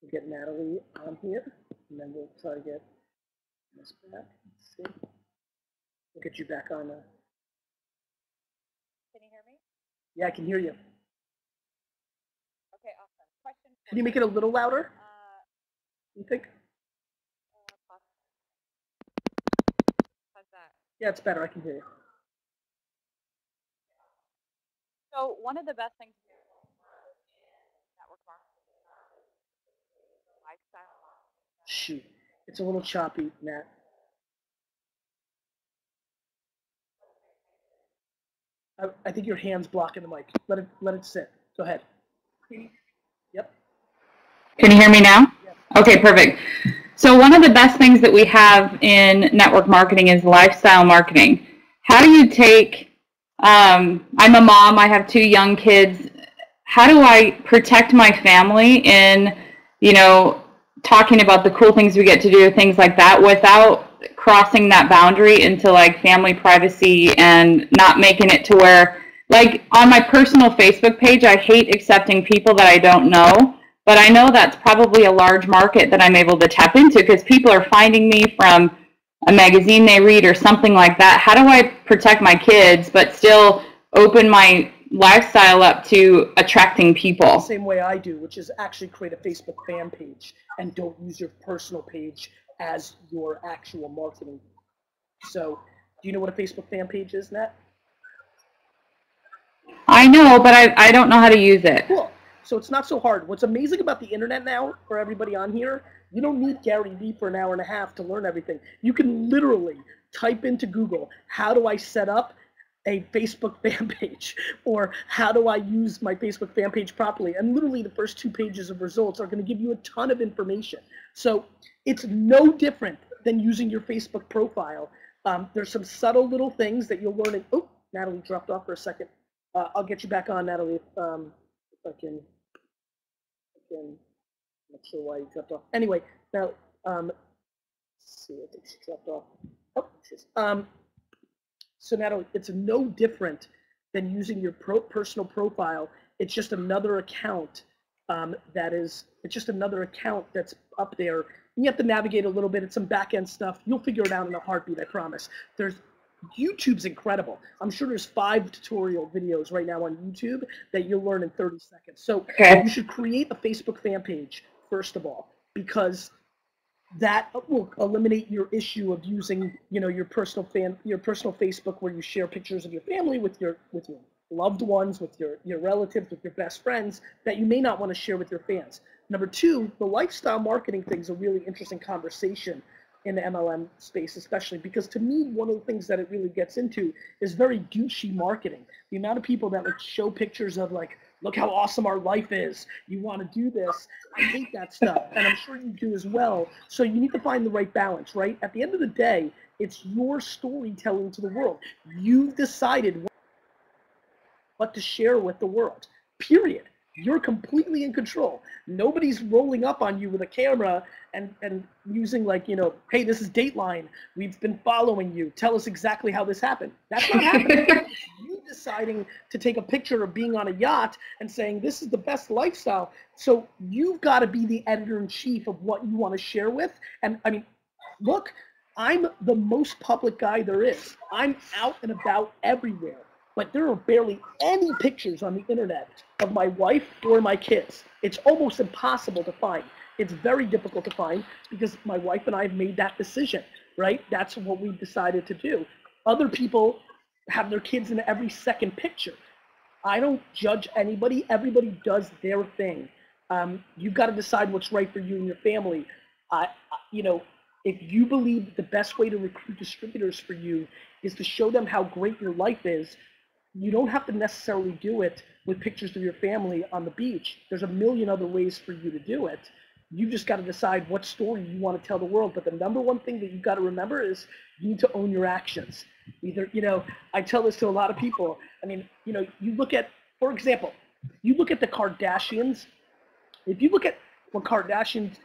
we'll get Natalie on here, and then we'll try to get this back. Let's see. We'll get you back on. Can you hear me? Yeah, I can hear you. Okay, awesome. Question. Can you make it a little louder? You think? How's that? Yeah, it's better. I can hear you. So one of the best things in network marketing is lifestyle marketing. Shoot, it's a little choppy, Nat. I think your hand's blocking the mic. Let it sit. Go ahead. Yep. Can you hear me now? Yep. Okay, perfect. So one of the best things that we have in network marketing is lifestyle marketing. How do you take, I'm a mom, I have 2 young kids. How do I protect my family in, talking about the cool things we get to do, things like that, without crossing that boundary into like family privacy and not making it to where, like on my personal Facebook page, I hate accepting people that I don't know, but I know that's probably a large market that I'm able to tap into because people are finding me from a magazine they read or something like that. How do I protect my kids but still open my lifestyle up to attracting people? The same way I do, which is actually create a Facebook fan page and don't use your personal page as your actual marketing. So, do you know what a Facebook fan page is, Nat? I know, but I don't know how to use it. Cool. So it's not so hard. What's amazing about the internet now, for everybody on here, you don't need Gary Vee for an hour and a half to learn everything. You can literally type into Google, how do I set up a Facebook fan page, or how do I use my Facebook fan page properly? And literally the first 2 pages of results are going to give you a ton of information. So it's no different than using your Facebook profile. There's some subtle little things that you'll learn. Oh, Natalie dropped off for a second. I'll get you back on, Natalie, if I can. I'm not sure why you dropped off. Anyway, now, let's see, I think she dropped off. Oh, she's, so Natalie, it's no different than using your personal profile. It's just another account it's just another account that's up there You have to navigate a little bit. It's some back-end stuff. You'll figure it out in a heartbeat, I promise. YouTube's incredible. I'm sure there's 5 tutorial videos right now on YouTube that you'll learn in 30 seconds. So you should create a Facebook fan page, first of all, because that will eliminate your issue of using, your personal Facebook where you share pictures of your family with your loved ones, with your relatives, with your best friends that you may not want to share with your fans. Number 2, the lifestyle marketing thing is a really interesting conversation in the MLM space, especially because to me, one of the things that it really gets into is very douchey marketing. The amount of people that like show pictures of like, look how awesome our life is. You want to do this. I hate that stuff. And I'm sure you do as well. So you need to find the right balance, right? At the end of the day, it's your storytelling to the world. You've decided what to share with the world, period. You're completely in control. Nobody's rolling up on you with a camera and using like, hey, this is Dateline. We've been following you. Tell us exactly how this happened. That's not happening. You deciding to take a picture of being on a yacht and saying this is the best lifestyle. So you've got to be the editor-in-chief of what you want to share with. And I mean, look, I'm the most public guy there is. I'm out and about everywhere. But there are barely any pictures on the internet of my wife or my kids. It's almost impossible to find. It's very difficult to find because my wife and I have made that decision, right? That's what we decided to do. Other people have their kids in every second picture. I don't judge anybody. Everybody does their thing. You've got to decide what's right for you and your family. If you believe the best way to recruit distributors for you is to show them how great your life is, you don't have to necessarily do it with pictures of your family on the beach. There's a million other ways for you to do it. You just got to decide what story you want to tell the world. But the number one thing that you've got to remember is you need to own your actions. Either, I tell this to a lot of people. I mean, you look at, for example, you look at the Kardashians. If you look at what Kardashians,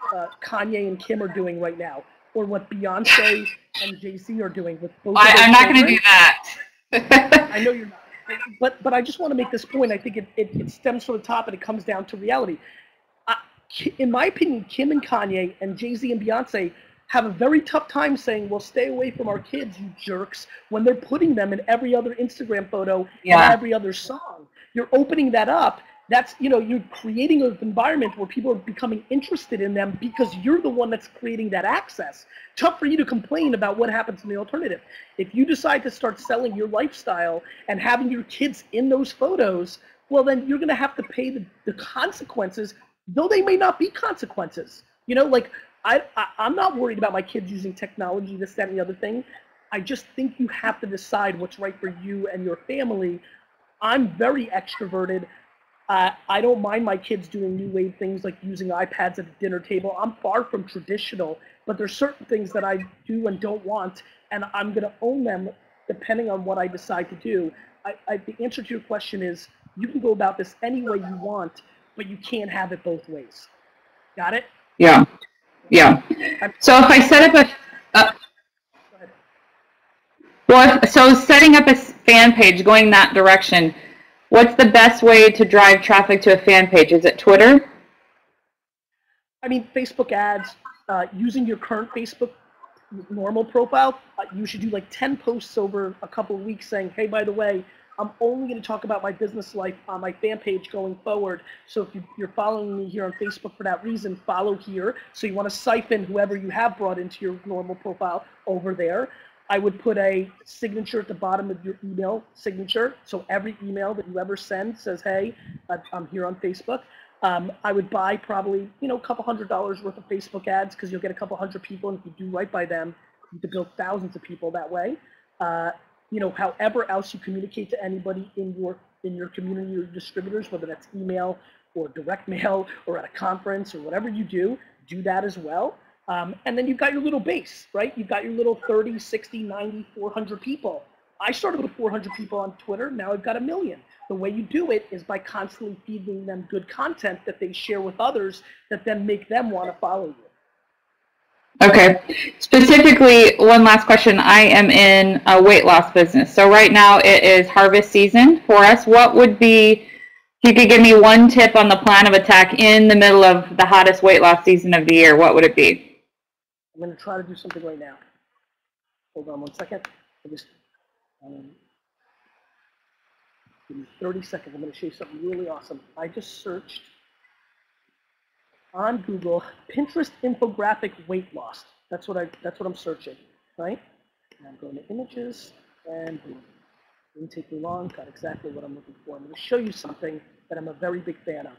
Kanye and Kim are doing right now, or what Beyonce and Jay-Z are doing with both of their I'm not going to do that. I know you're not. But I just want to make this point. I think it stems from the top and it comes down to reality. In my opinion, Kim and Kanye and Jay-Z and Beyonce have a very tough time saying, well, stay away from our kids, you jerks, when they're putting them in every other Instagram photo and every other song. You're opening that up. That's, you're creating an environment where people are becoming interested in them because you're the one that's creating that access. Tough for you to complain about what happens in the alternative. If you decide to start selling your lifestyle and having your kids in those photos, well, then you're going to have to pay the consequences, though they may not be consequences. I'm not worried about my kids using technology, this, that, and the other thing. I just think you have to decide what's right for you and your family. I'm very extroverted. I don't mind my kids doing new wave things like using iPads at the dinner table. I'm far from traditional, but there's certain things that I do and don't want, and I'm going to own them depending on what I decide to do. The answer to your question is you can go about this any way you want, but you can't have it both ways. Got it? Yeah. So if I set up so setting up a fan page, going that direction, what's the best way to drive traffic to a fan page? Is it Twitter? I mean, Facebook ads, using your current Facebook normal profile, you should do like 10 posts over a couple of weeks saying, hey, by the way, I'm only going to talk about my business life on my fan page going forward. So if you're following me here on Facebook for that reason, follow here. So you want to siphon whoever you have brought into your normal profile over there. I would put a signature at the bottom of your email signature. So every email that you ever send says, hey, I'm here on Facebook. I would buy probably, a couple $100 worth of Facebook ads because you'll get a couple hundred people. And if you do right by them, you can build thousands of people that way. However else you communicate to anybody in your community or distributors, whether that's email or direct mail or at a conference or whatever you do that as well. And then you've got your little base, right? You've got your little 30, 60, 90, 400 people. I started with 400 people on Twitter. Now I've got 1 million. The way you do it is by constantly feeding them good content that they share with others that then make them want to follow you. Okay. Specifically, one last question. I am in a weight loss business. So right now it is harvest season for us. What would be, if you could give me one tip on the plan of attack in the middle of the hottest weight loss season of the year, what would it be? I'm going to try to do something right now. Hold on 1 second. I just give me 30 seconds. I'm going to show you something really awesome. I just searched on Google Pinterest infographic weight loss. That's what I'm searching, right? And I'm going to images and boom. Didn't take me long. Got exactly what I'm looking for. I'm going to show you something that I'm a very big fan of,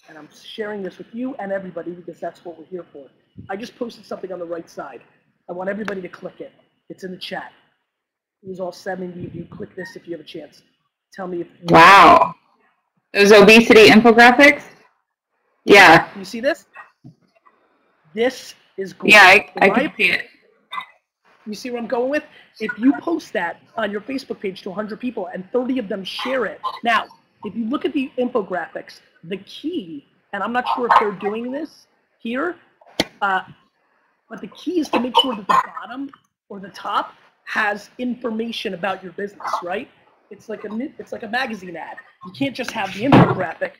and I'm sharing this with you and everybody because that's what we're here for. I just posted something on the right side. I want everybody to click it. It's in the chat. Here's all 70 of you. Click this if you have a chance. Tell me if. Wow. Those obesity infographics? Yeah. You see this? This is great. Yeah, I can see it. You see what I'm going with? If you post that on your Facebook page to 100 people and 30 of them share it. Now, if you look at the infographics, the key, and I'm not sure if they're doing this here, but the key is to make sure that the bottom or the top has information about your business, right? It's like a magazine ad. You can't just have the infographic.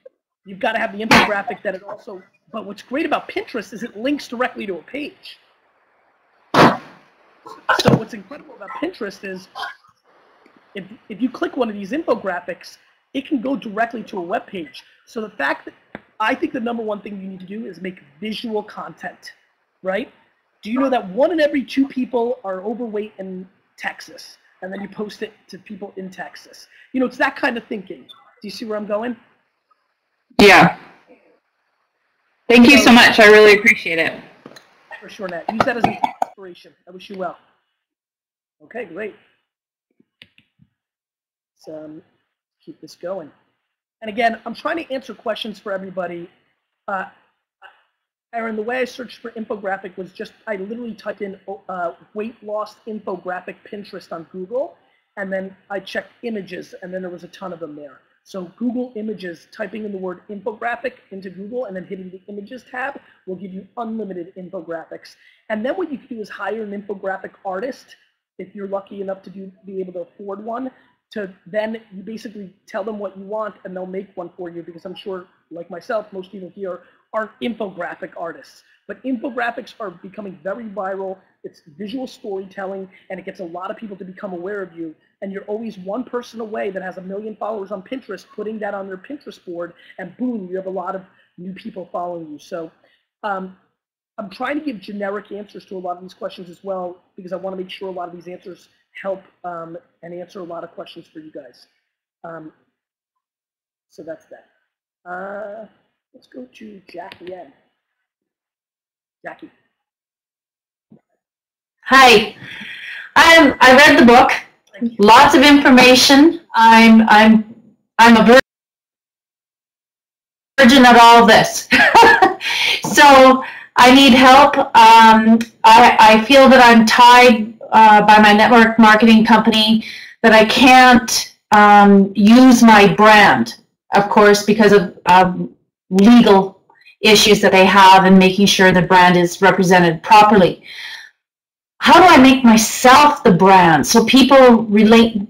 You've got to have the infographic that it also, but what's great about Pinterest is it links directly to a page. So what's incredible about Pinterest is if you click one of these infographics, it can go directly to a web page. So the fact that I think the number one thing you need to do is make visual content, right? Do you know that 1 in every 2 people are overweight in Texas? And then you post it to people in Texas. You know, it's that kind of thinking. Do you see where I'm going? Yeah. Thank you so much. I really appreciate it. For sure, Nat. Use that as an inspiration. I wish you well. Okay, great. Let's keep this going. And again, I'm trying to answer questions for everybody. Aaron, the way I searched for infographic was just, I literally typed in weight loss infographic Pinterest on Google, and then I checked images, and then there was a ton of them there. So Google Images, typing in the word infographic into Google and then hitting the images tab will give you unlimited infographics. And then what you can do is hire an infographic artist, if you're lucky enough to be able to afford one, to then you basically tell them what you want and they'll make one for you, because I'm sure, like myself, most people here aren't infographic artists. But infographics are becoming very viral. It's visual storytelling, and it gets a lot of people to become aware of you. And you're always one person away that has 1 million followers on Pinterest, putting that on their Pinterest board, and boom, you have a lot of new people following you. So I'm trying to give generic answers to a lot of these questions as well, because I want to make sure a lot of these answers help and answer a lot of questions for you guys. So that's that. Let's go to Jackie N. Jackie. Hi. I read the book. Lots of information. I'm a virgin at all this. So I need help. I feel that I'm tied by my network marketing company, that I can't use my brand, of course, because of legal issues that they have and making sure the brand is represented properly. How do I make myself the brand so people relate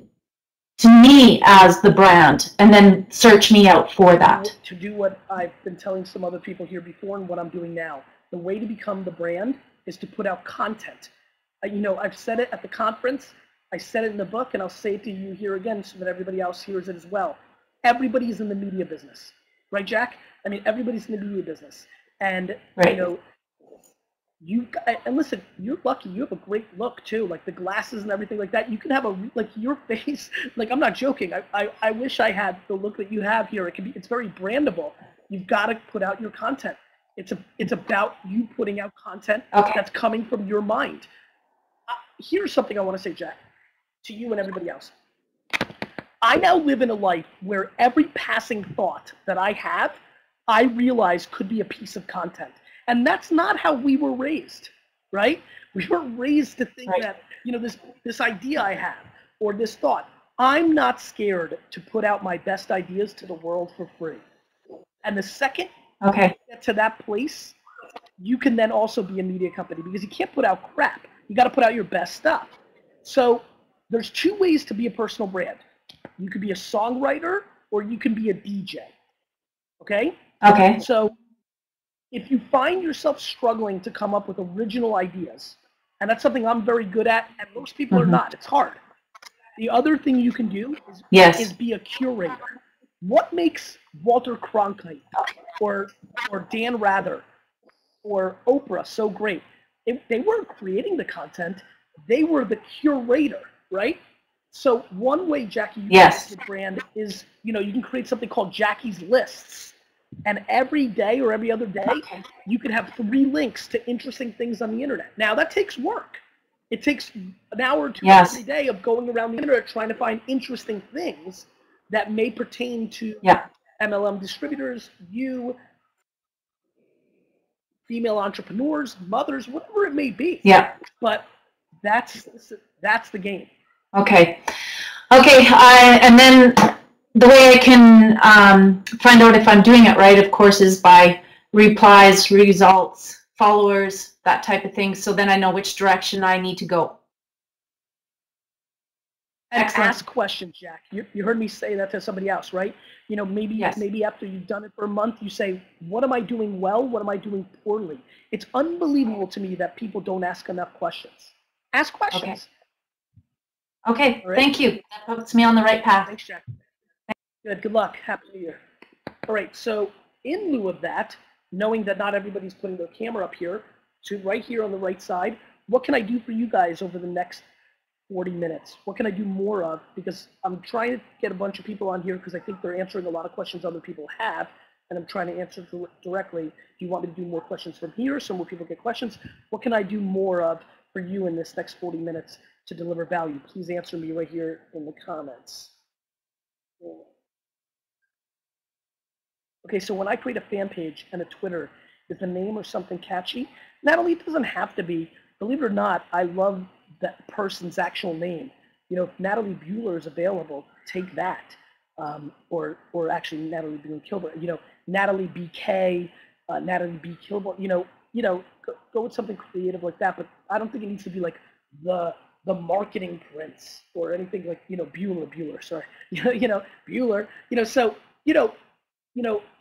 to me as the brand and then search me out for that? To do what I've been telling some other people here before and what I'm doing now. The way to become the brand is to put out content. You know, I've said it at the conference, I said it in the book, and I'll say it to you here again so that everybody else hears it as well. Everybody's in the media business, right, Jack? I mean, everybody's in the media business. And, right. You know, and listen, you're lucky. You have a great look too, like the glasses and everything like that. You can have like your face. Like, I'm not joking. I wish I had the look that you have here. It's very brandable. You've got to put out your content. It's about you putting out content that's coming from your mind. Here's something I want to say, Jack, to you and everybody else. I now live in a life where every passing thought that I have, I realize could be a piece of content. And that's not how we were raised, right? We were raised to think that, you know, this idea I have, or this thought, I'm not scared to put out my best ideas to the world for free. And the second you get to that place, you can then also be a media company, because you can't put out crap. You got to put out your best stuff. So there's 2 ways to be a personal brand. You could be a songwriter, or you can be a DJ. Okay? Okay. So if you find yourself struggling to come up with original ideas, and that's something I'm very good at, and most people are not, it's hard. The other thing you can do is be a curator. What makes Walter Cronkite or Dan Rather or Oprah so great? They weren't creating the content, they were the curator, right? So one way, Jackie, you can make your brand is, you can create something called Jackie's Lists. And every day or every other day, you could have 3 links to interesting things on the internet. Now, that takes work. It takes an hour or 2 every day of going around the internet trying to find interesting things that may pertain to MLM distributors, you, female entrepreneurs, mothers, whatever it may be. Yeah. But that's the game. Okay. Okay. And then the way I can find out if I'm doing it right, of course, is by replies, results, followers, that type of thing. So then I know which direction I need to go. And ask questions, Jack. You heard me say that to somebody else, right? Maybe after you've done it for a month, you say, what am I doing well? What am I doing poorly? It's unbelievable to me that people don't ask enough questions. Ask questions. Okay. Right. Thank you. That puts me on the right path. Thanks, Jack. Good luck. Happy New Year. All right. So in lieu of that, knowing that not everybody's putting their camera up here, to right here on the right side, what can I do for you guys over the next 40 minutes? What can I do more of? Because I'm trying to get a bunch of people on here because I think they're answering a lot of questions other people have, and I'm trying to answer directly. Do you want me to do more questions from here so more people get questions? What can I do more of for you in this next 40 minutes to deliver value? Please answer me right here in the comments. Okay, so when I create a fan page and a Twitter, is the name or something catchy? Natalie, it doesn't have to be. Believe it or not, I love that person's actual name. If Natalie Bueller is available, take that. Or actually Natalie Bueller-Kilburn. Natalie BK, Natalie B. Kilburn. Go with something creative like that. But I don't think it needs to be like the marketing prince or anything like Bueller. Sorry, Bueller.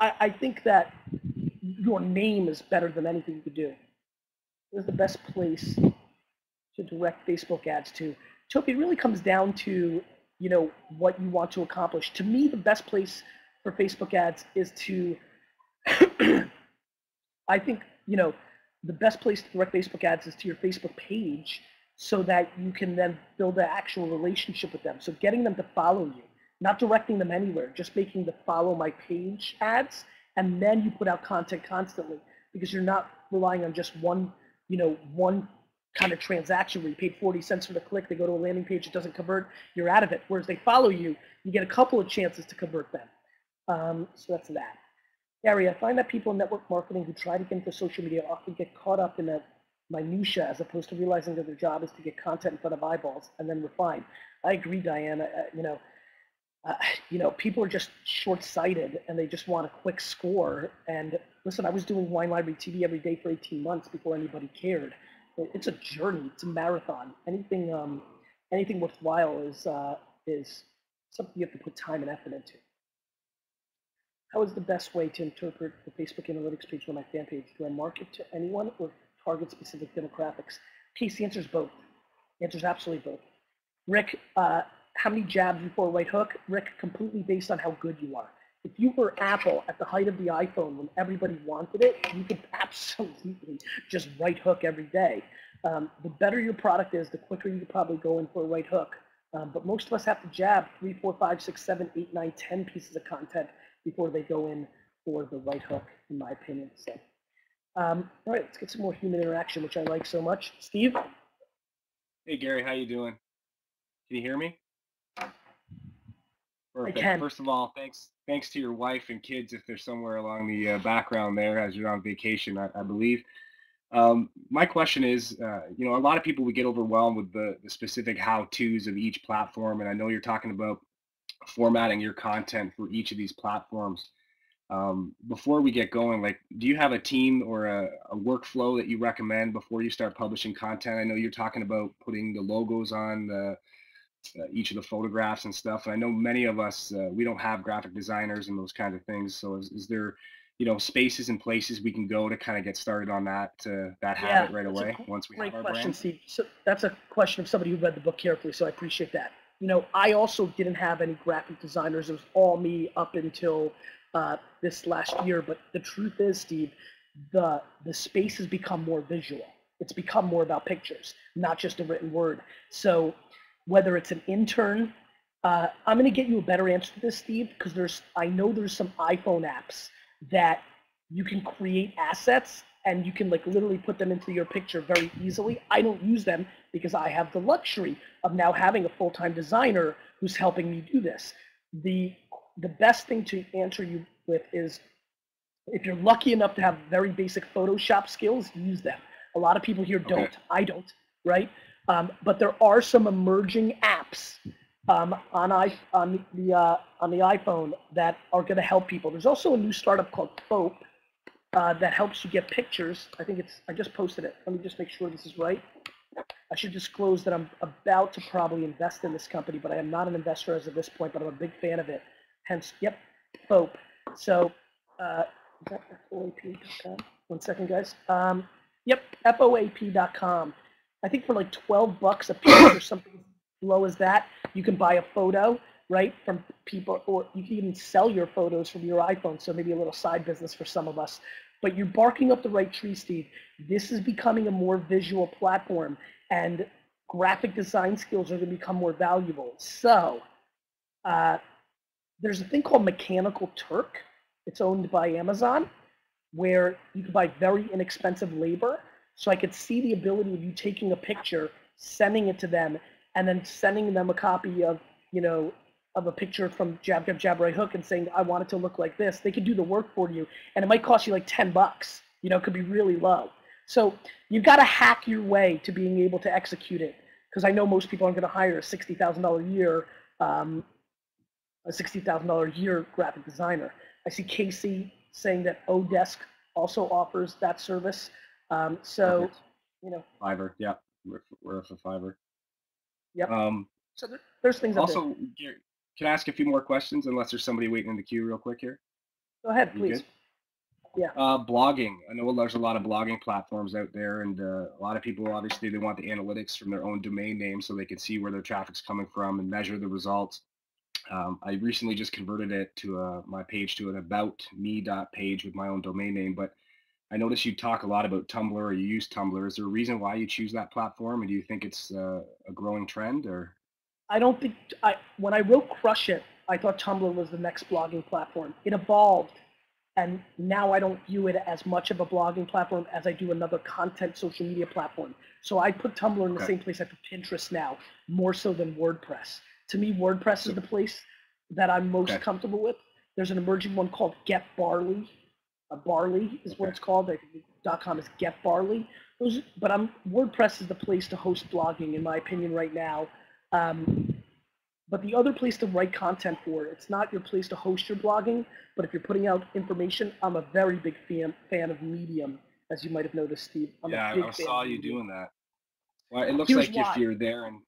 I think that your name is better than anything you could do. Where's the best place to direct Facebook ads to? Topi, it really comes down to, what you want to accomplish. To me, the best place for Facebook ads is to, I think, the best place to direct Facebook ads is to your Facebook page so that you can then build an actual relationship with them. So getting them to follow you, not directing them anywhere, just making the follow my page ads, and then you put out content constantly because you're not relying on just one kind of transaction where you paid 40 cents for the click, they go to a landing page, it doesn't convert, you're out of it. Whereas they follow you, you get a couple of chances to convert them. So that's that. Gary, I find that people in network marketing who try to get into social media often get caught up in the minutia as opposed to realizing that their job is to get content in front of eyeballs and then refine. I agree, Diane. People are just short-sighted and they just want a quick score. And listen, I was doing Wine Library TV every day for 18 months before anybody cared. It's a journey. It's a marathon. Anything worthwhile is something you have to put time and effort into. How is the best way to interpret the Facebook analytics page on my fan page? Do I market to anyone or target specific demographics? Case, the answer is both. The answer is absolutely both. Rick, how many jabs before a right hook? Rick, completely based on how good you are. If you were Apple at the height of the iPhone when everybody wanted it, you could absolutely just right hook every day. The better your product is, the quicker you could probably go in for a right hook. But most of us have to jab 3, 4, 5, 6, 7, 8, 9, 10 pieces of content before they go in for the right hook, in my opinion. So, all right, let's get some more human interaction, which I like so much. Steve? Hey, Gary, how you doing? Can you hear me? Perfect. I can. First of all, thanks to your wife and kids if they're somewhere along the background there as you're on vacation, I believe. My question is, a lot of people would get overwhelmed with the specific how-tos of each platform, and I know you're talking about formatting your content for each of these platforms. Before we get going, do you have a team or a workflow that you recommend before you start publishing content? I know you're talking about putting the logos on each of the photographs and stuff. And I know many of us, we don't have graphic designers and those kinds of things. So is there spaces and places we can go to kind of get started on that habit right away once we have our question, brand? Steve. So that's a question of somebody who read the book carefully, so I appreciate that. I also didn't have any graphic designers. It was all me up until this last year. But the truth is, Steve, the space has become more visual. It's become more about pictures, not just a written word. So whether it's an intern, I'm going to get you a better answer to this, Steve, because I know there's some iPhone apps that you can create assets and you can like literally put them into your picture very easily. I don't use them because I have the luxury of now having a full-time designer who's helping me do this. The best thing to answer you with is, if you're lucky enough to have very basic Photoshop skills, use them. A lot of people here don't. Okay. I don't, right? But there are some emerging apps on the iPhone that are going to help people. There's also a new startup called Fope that helps you get pictures. I just posted it. Let me just make sure this is right. I should disclose that I'm about to probably invest in this company, but I am not an investor as of this point, but I'm a big fan of it. Hence, yep, Fope. So, is that FOAP.com? 1 second, guys. Yep, FOAP.com. I think for like $12 a piece or something as low as that, you can buy a photo, right, from people, or you can even sell your photos from your iPhone. So maybe a little side business for some of us. But you're barking up the right tree, Steve. This is becoming a more visual platform, and graphic design skills are going to become more valuable. So there's a thing called Mechanical Turk. It's owned by Amazon, where you can buy very inexpensive labor. So I could see the ability of you taking a picture, sending it to them, and then sending them a copy of, of a picture from Jab Jab Jab Right Hook and saying, I want it to look like this. They could do the work for you, and it might cost you like $10. It could be really low. So you've got to hack your way to being able to execute it, because I know most people aren't going to hire a $60,000 a year graphic designer. I see Casey saying that Odesk also offers that service. So, Perfect. Fiverr, yeah, we're for Fiverr. Yep. So there's things also, Gary, can I ask a few more questions, unless there's somebody waiting in the queue real quick here? Go ahead, please. Yeah. Blogging. I know there's a lot of blogging platforms out there, and a lot of people, obviously, they want the analytics from their own domain name so they can see where their traffic's coming from and measure the results. I recently just converted it to my page to an About Me page with my own domain name, but I noticed you talk a lot about Tumblr, or you use Tumblr. Is there a reason why you choose that platform, and do you think it's a growing trend, or? I don't think, when I wrote Crush It, I thought Tumblr was the next blogging platform. It evolved, and now I don't view it as much of a blogging platform as I do another content social media platform. So I put Tumblr in the same place I put Pinterest now, more so than WordPress. To me, WordPress is the place that I'm most comfortable with. There's an emerging one called Get Barley. Barley is what it's called. .com is Get Barley. But WordPress is the place to host blogging, in my opinion, right now. But the other place to write content for, it's not your place to host your blogging, but if you're putting out information, I'm a very big fan of Medium, as you might have noticed, Steve. I saw you doing that. Well, it looks like if you're there, and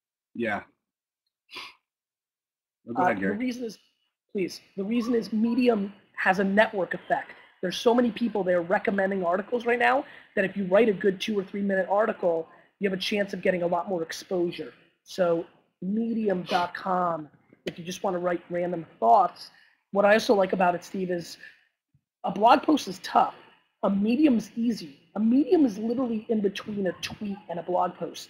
go ahead, Gary. The reason is Medium has a network effect. There's so many people there recommending articles right now that if you write a good 2 or 3 minute article, you have a chance of getting a lot more exposure. So medium.com, if you just want to write random thoughts. What I also like about it, Steve, is a blog post is tough. A Medium's easy. A Medium is literally in between a tweet and a blog post.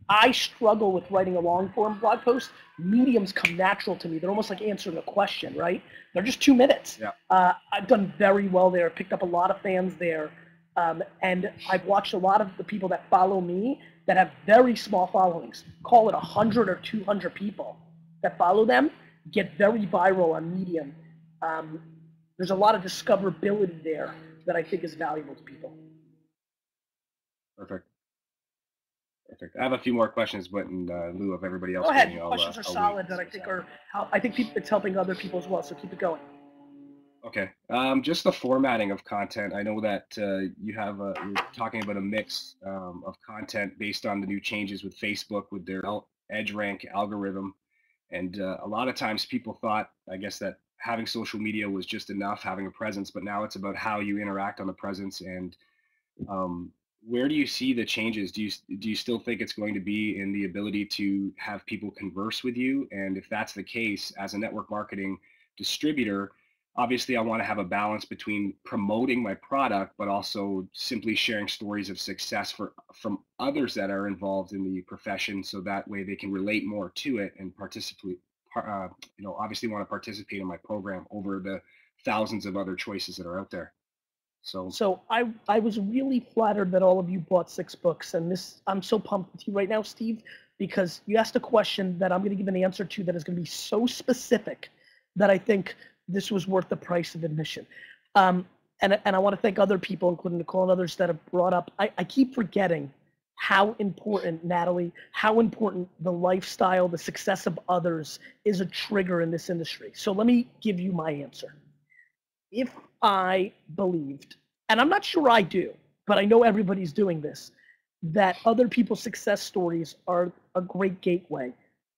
I struggle with writing a long form blog post. Mediums come natural to me. They're almost like answering a question, right? They're just 2 minutes. Yeah. I've done very well there, picked up a lot of fans there. And I've watched a lot of the people that follow me that have very small followings, call it 100 or 200 people that follow them, get very viral on Medium. There's a lot of discoverability there that I think is valuable to people. Perfect. I have a few more questions, but in lieu of everybody else. Go ahead. Questions are solid that I think it's helping other people as well. So keep it going. Okay. Just the formatting of content. I know that you're talking about a mix of content based on the new changes with Facebook with their EdgeRank algorithm, and a lot of times people thought, I guess, that having social media was just enough, having a presence, but now it's about how you interact on the presence. And where do you see the changes? Do you still think it's going to be in the ability to have people converse with you? And if that's the case, as a network marketing distributor, obviously I want to have a balance between promoting my product, but also simply sharing stories of success from others that are involved in the profession, so that way they can relate more to it and participate. Obviously want to participate in my program over the thousands of other choices that are out there. So I was really flattered that all of you bought 6 books, and I'm so pumped with you right now, Steve, because you asked a question that I'm going to give an answer to that is going to be so specific that I think this was worth the price of admission. And I want to thank other people, including Nicole and others, that have brought up. I keep forgetting how important, Natalie, how important the lifestyle, the success of others is a trigger in this industry. So let me give you my answer. If I believed, and I'm not sure I do, but I know everybody's doing this, that other people's success stories are a great gateway.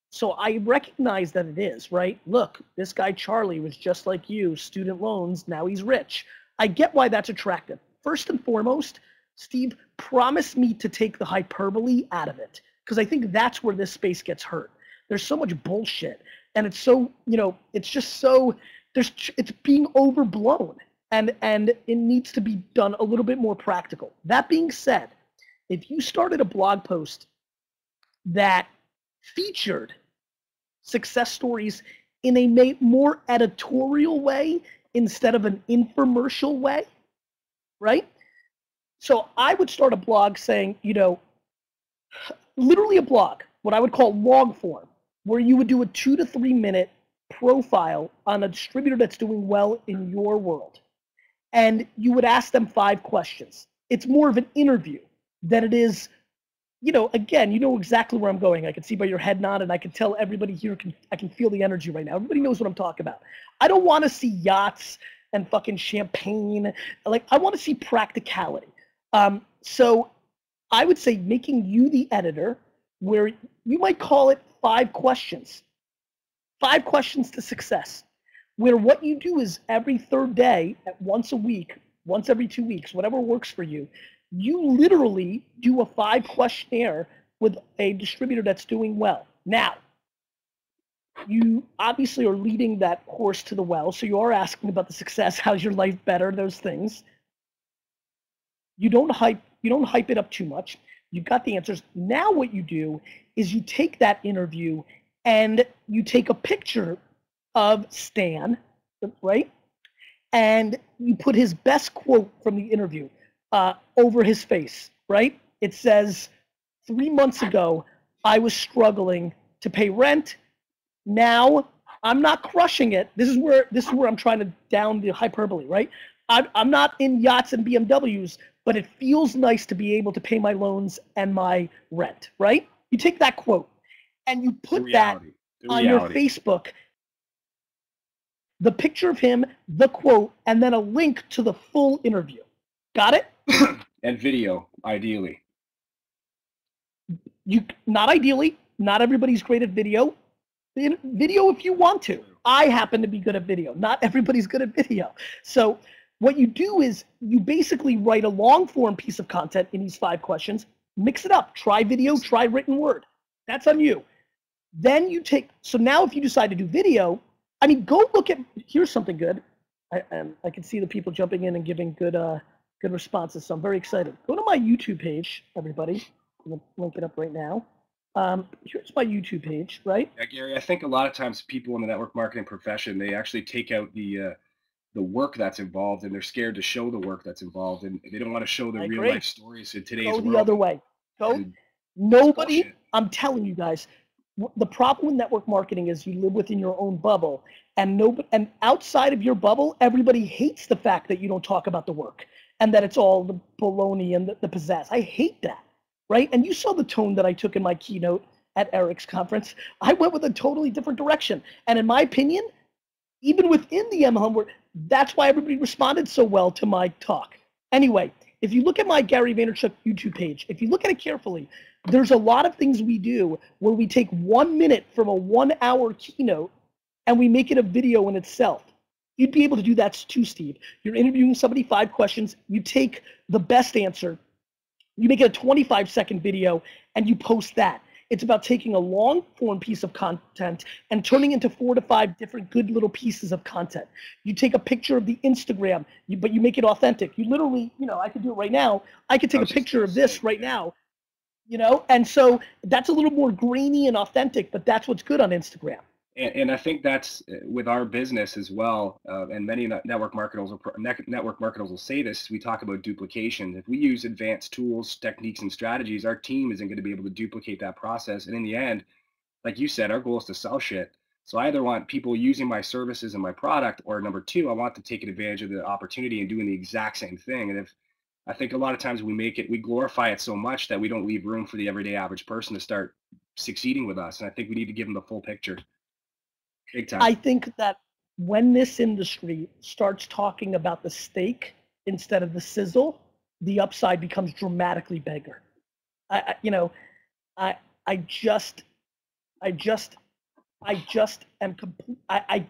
So I recognize that it is, right? Look, this guy Charlie was just like you, student loans, now he's rich. I get why that's attractive. First and foremost, Steve, promise me to take the hyperbole out of it, because I think that's where this space gets hurt. There's so much bullshit, and it's so, it's just so, it's being overblown, and it needs to be done a little bit more practical. That being said, if you started a blog post that featured success stories in a more editorial way instead of an infomercial way, right? So I would start a blog saying, literally a blog, what I would call long form, where you would do a 2 to 3 minute profile on a distributor that's doing well in your world. And you would ask them 5 questions. It's more of an interview than it is, again, you know exactly where I'm going. I can see by your head nod, and I can tell everybody here, I can feel the energy right now. Everybody knows what I'm talking about. I don't want to see yachts and fucking champagne. I want to see practicality. So I would say making you the editor, where you might call it 5 questions. 5 questions to success, where what you do is every 3rd day, at once a week, once every 2 weeks, whatever works for you, you literally do a 5 questionnaire with a distributor that's doing well. Now, you obviously are leading that horse to the well, so you are asking about the success, how's your life better, those things. You don't hype it up too much. You've got the answers. Now what you do is you take that interview and you take a picture of Stan, right? And you put his best quote from the interview over his face, right? It says, 3 months ago, I was struggling to pay rent. Now I'm not crushing it. This is where I'm trying to down the hyperbole, right? I'm not in yachts and BMWs, but it feels nice to be able to pay my loans and my rent, right? You take that quote and you put that on your Facebook, the picture of him, the quote, and then a link to the full interview. Got it? And video, ideally. Not ideally. Not everybody's great at video. Video if you want to. I happen to be good at video. Not everybody's good at video. So what you do is you basically write a long form piece of content in these 5 questions, mix it up, try video, try written word. That's on you. Then you so now if you decide to do video, go look at, here's something good. I can see the people jumping in and giving good responses, so I'm very excited. Go to my YouTube page, everybody. I'm gonna link it up right now. Here's my YouTube page, right? Yeah, Gary, I think a lot of times people in the network marketing profession, they actually take out the work that's involved, and they're scared to show the work that's involved, and they don't want to show the real life stories in today's world. Go the other way. Nobody, I'm telling you guys, the problem with network marketing is you live within your own bubble, and outside of your bubble, everybody hates the fact that you don't talk about the work and that it's all the baloney and the pizzazz. I hate that, right? And you saw the tone that I took in my keynote at Eric's conference. I went with a totally different direction, and in my opinion, even within the M-Hum world, that's why everybody responded so well to my talk. Anyway, if you look at my Gary Vaynerchuk YouTube page, if you look at it carefully, there's a lot of things we do where we take 1 minute from a 1 hour keynote and we make it a video in itself. You'd be able to do that too, Steve. You're interviewing somebody, 5 questions. You take the best answer. You make it a 25-second video and you post that. It's about taking a long form piece of content and turning into 4 to 5 different good little pieces of content. You take a picture of the Instagram, but you make it authentic. You literally, I could do it right now. I could take a picture of this right now, and so that's a little more grainy and authentic, but that's what's good on Instagram. And I think that's with our business as well, and many network marketers will say this. We talk about duplication. If we use advanced tools, techniques, and strategies, our team isn't going to be able to duplicate that process. And in the end, like you said, our goal is to sell shit. So I either want people using my services and my product, or number 2, I want to take advantage of the opportunity and doing the exact same thing. And I think a lot of times we glorify it so much that we don't leave room for the everyday average person to start succeeding with us. And I think we need to give them the full picture. Big time. I think that when this industry starts talking about the steak instead of the sizzle, the upside becomes dramatically bigger. I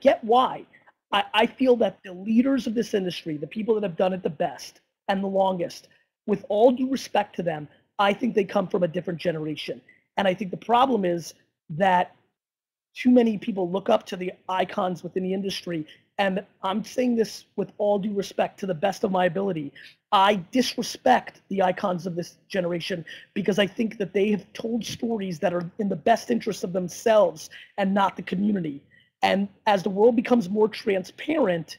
get why. I feel that the leaders of this industry, the people that have done it the best and the longest, with all due respect to them, I think they come from a different generation. And I think the problem is that too many people look up to the icons within the industry. And I'm saying this with all due respect to the best of my ability. I disrespect the icons of this generation because I think that they have told stories that are in the best interest of themselves and not the community. And as the world becomes more transparent,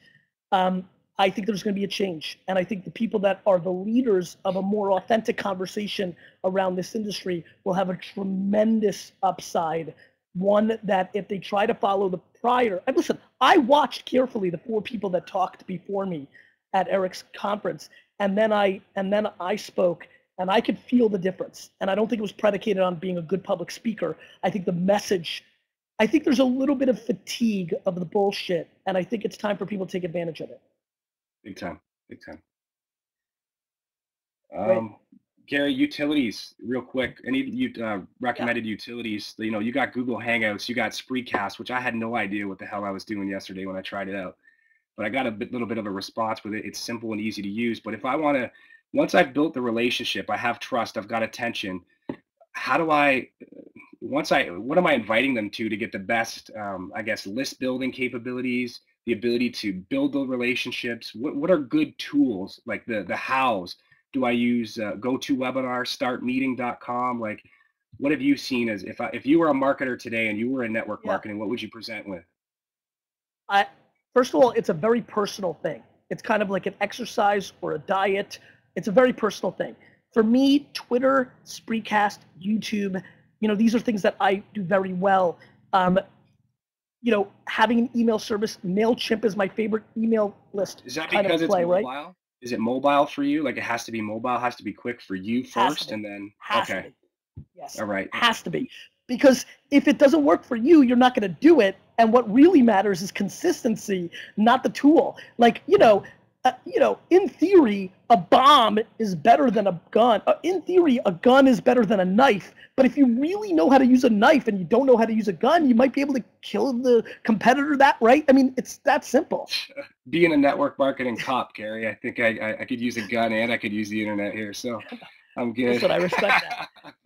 I think there's going to be a change. And I think the people that are the leaders of a more authentic conversation around this industry will have a tremendous upside. One that if they try to follow the prior, and listen, I watched carefully the 4 people that talked before me at Eric's conference, and then I spoke, and I could feel the difference. And I don't think it was predicated on being a good public speaker. I think the message, I think there's a little bit of fatigue of the bullshit, and I think it's time for people to take advantage of it. Big time, big time. Right. Gary, utilities, real quick. Any recommended utilities? You got Google Hangouts, you got Spreecast, which I had no idea what the hell I was doing yesterday when I tried it out. But I got a little bit of a response with it. It's simple and easy to use. But if I want to, once I've built the relationship, I have trust, I've got attention. What am I inviting them to get the best, list building capabilities, the ability to build the relationships? What are good tools, like the hows? Do I use GoToWebinar, StartMeeting.com? Like, what have you seen as if you were a marketer today and you were in network marketing, what would you present with? First of all, it's a very personal thing. It's kind of like an exercise or a diet. It's a very personal thing. For me, Twitter, Spreecast, YouTube, these are things that I do very well. Having an email service, MailChimp is my favorite email list. Is that because it's mobile? Right? Is it mobile for you? Like, it has to be mobile, has to be quick for you first, and then okay. Yes. All right. Has to be. Because if it doesn't work for you, you're not going to do it. And what really matters is consistency, not the tool. Like, in theory, a bomb is better than a gun. In theory, a gun is better than a knife. But if you really know how to use a knife and you don't know how to use a gun, you might be able to kill the competitor right? I mean, it's that simple. Being a network marketing cop, Gary, I think I could use a gun and I could use the internet here. So I'm good. Listen, I respect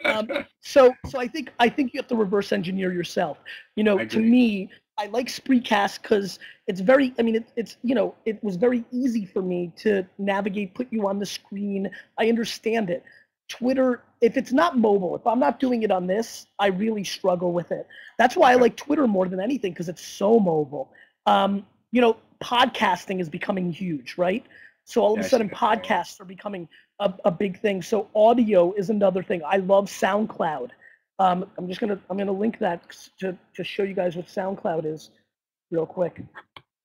that. So I think you have to reverse engineer yourself. To me, I like Spreecast because it's very, it was very easy for me to navigate, put you on the screen. I understand it. Twitter, if it's not mobile, if I'm not doing it on this, I really struggle with it. That's why I like Twitter more than anything, because it's so mobile. Podcasting is becoming huch, right? So all of a sudden podcasts are becoming a big thing. So audio is another thing. I love SoundCloud. I'm gonna link that to show you guys what SoundCloud is real quick.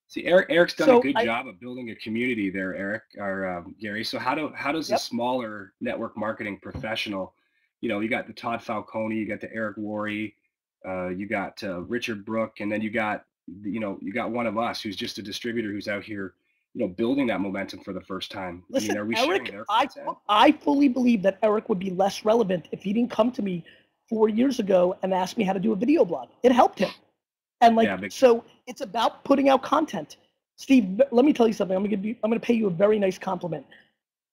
See, Eric's done a good job of building a community there, Eric, or Gary. So how does a smaller network marketing professional, you got the Todd Falcone, you got the Eric Worre, you got Richard Brook, and then you got one of us who's just a distributor who's out here, building that momentum for the first time. Listen, are we Eric, sharing their I fully believe that Eric would be less relevant if he didn't come to me 4 years ago and ask me how to do a video blog. It helped him. And so it's about putting out content. Steve, let me tell you something. I'm gonna pay you a very nice compliment.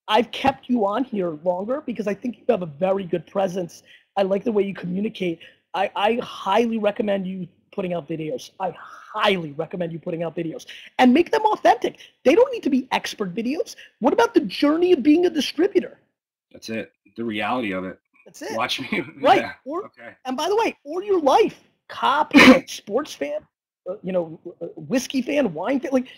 I've kept you on here longer because I think you have a very good presence. I like the way you communicate. I highly recommend you putting out videos. I highly recommend you putting out videos and make them authentic. They don't need to be expert videos. What about the journey of being a distributor? That's it. The reality of it. That's it. Watch me. Right. Yeah. Okay. And by the way, or your life, cop, sports fan, whiskey fan, wine fan, like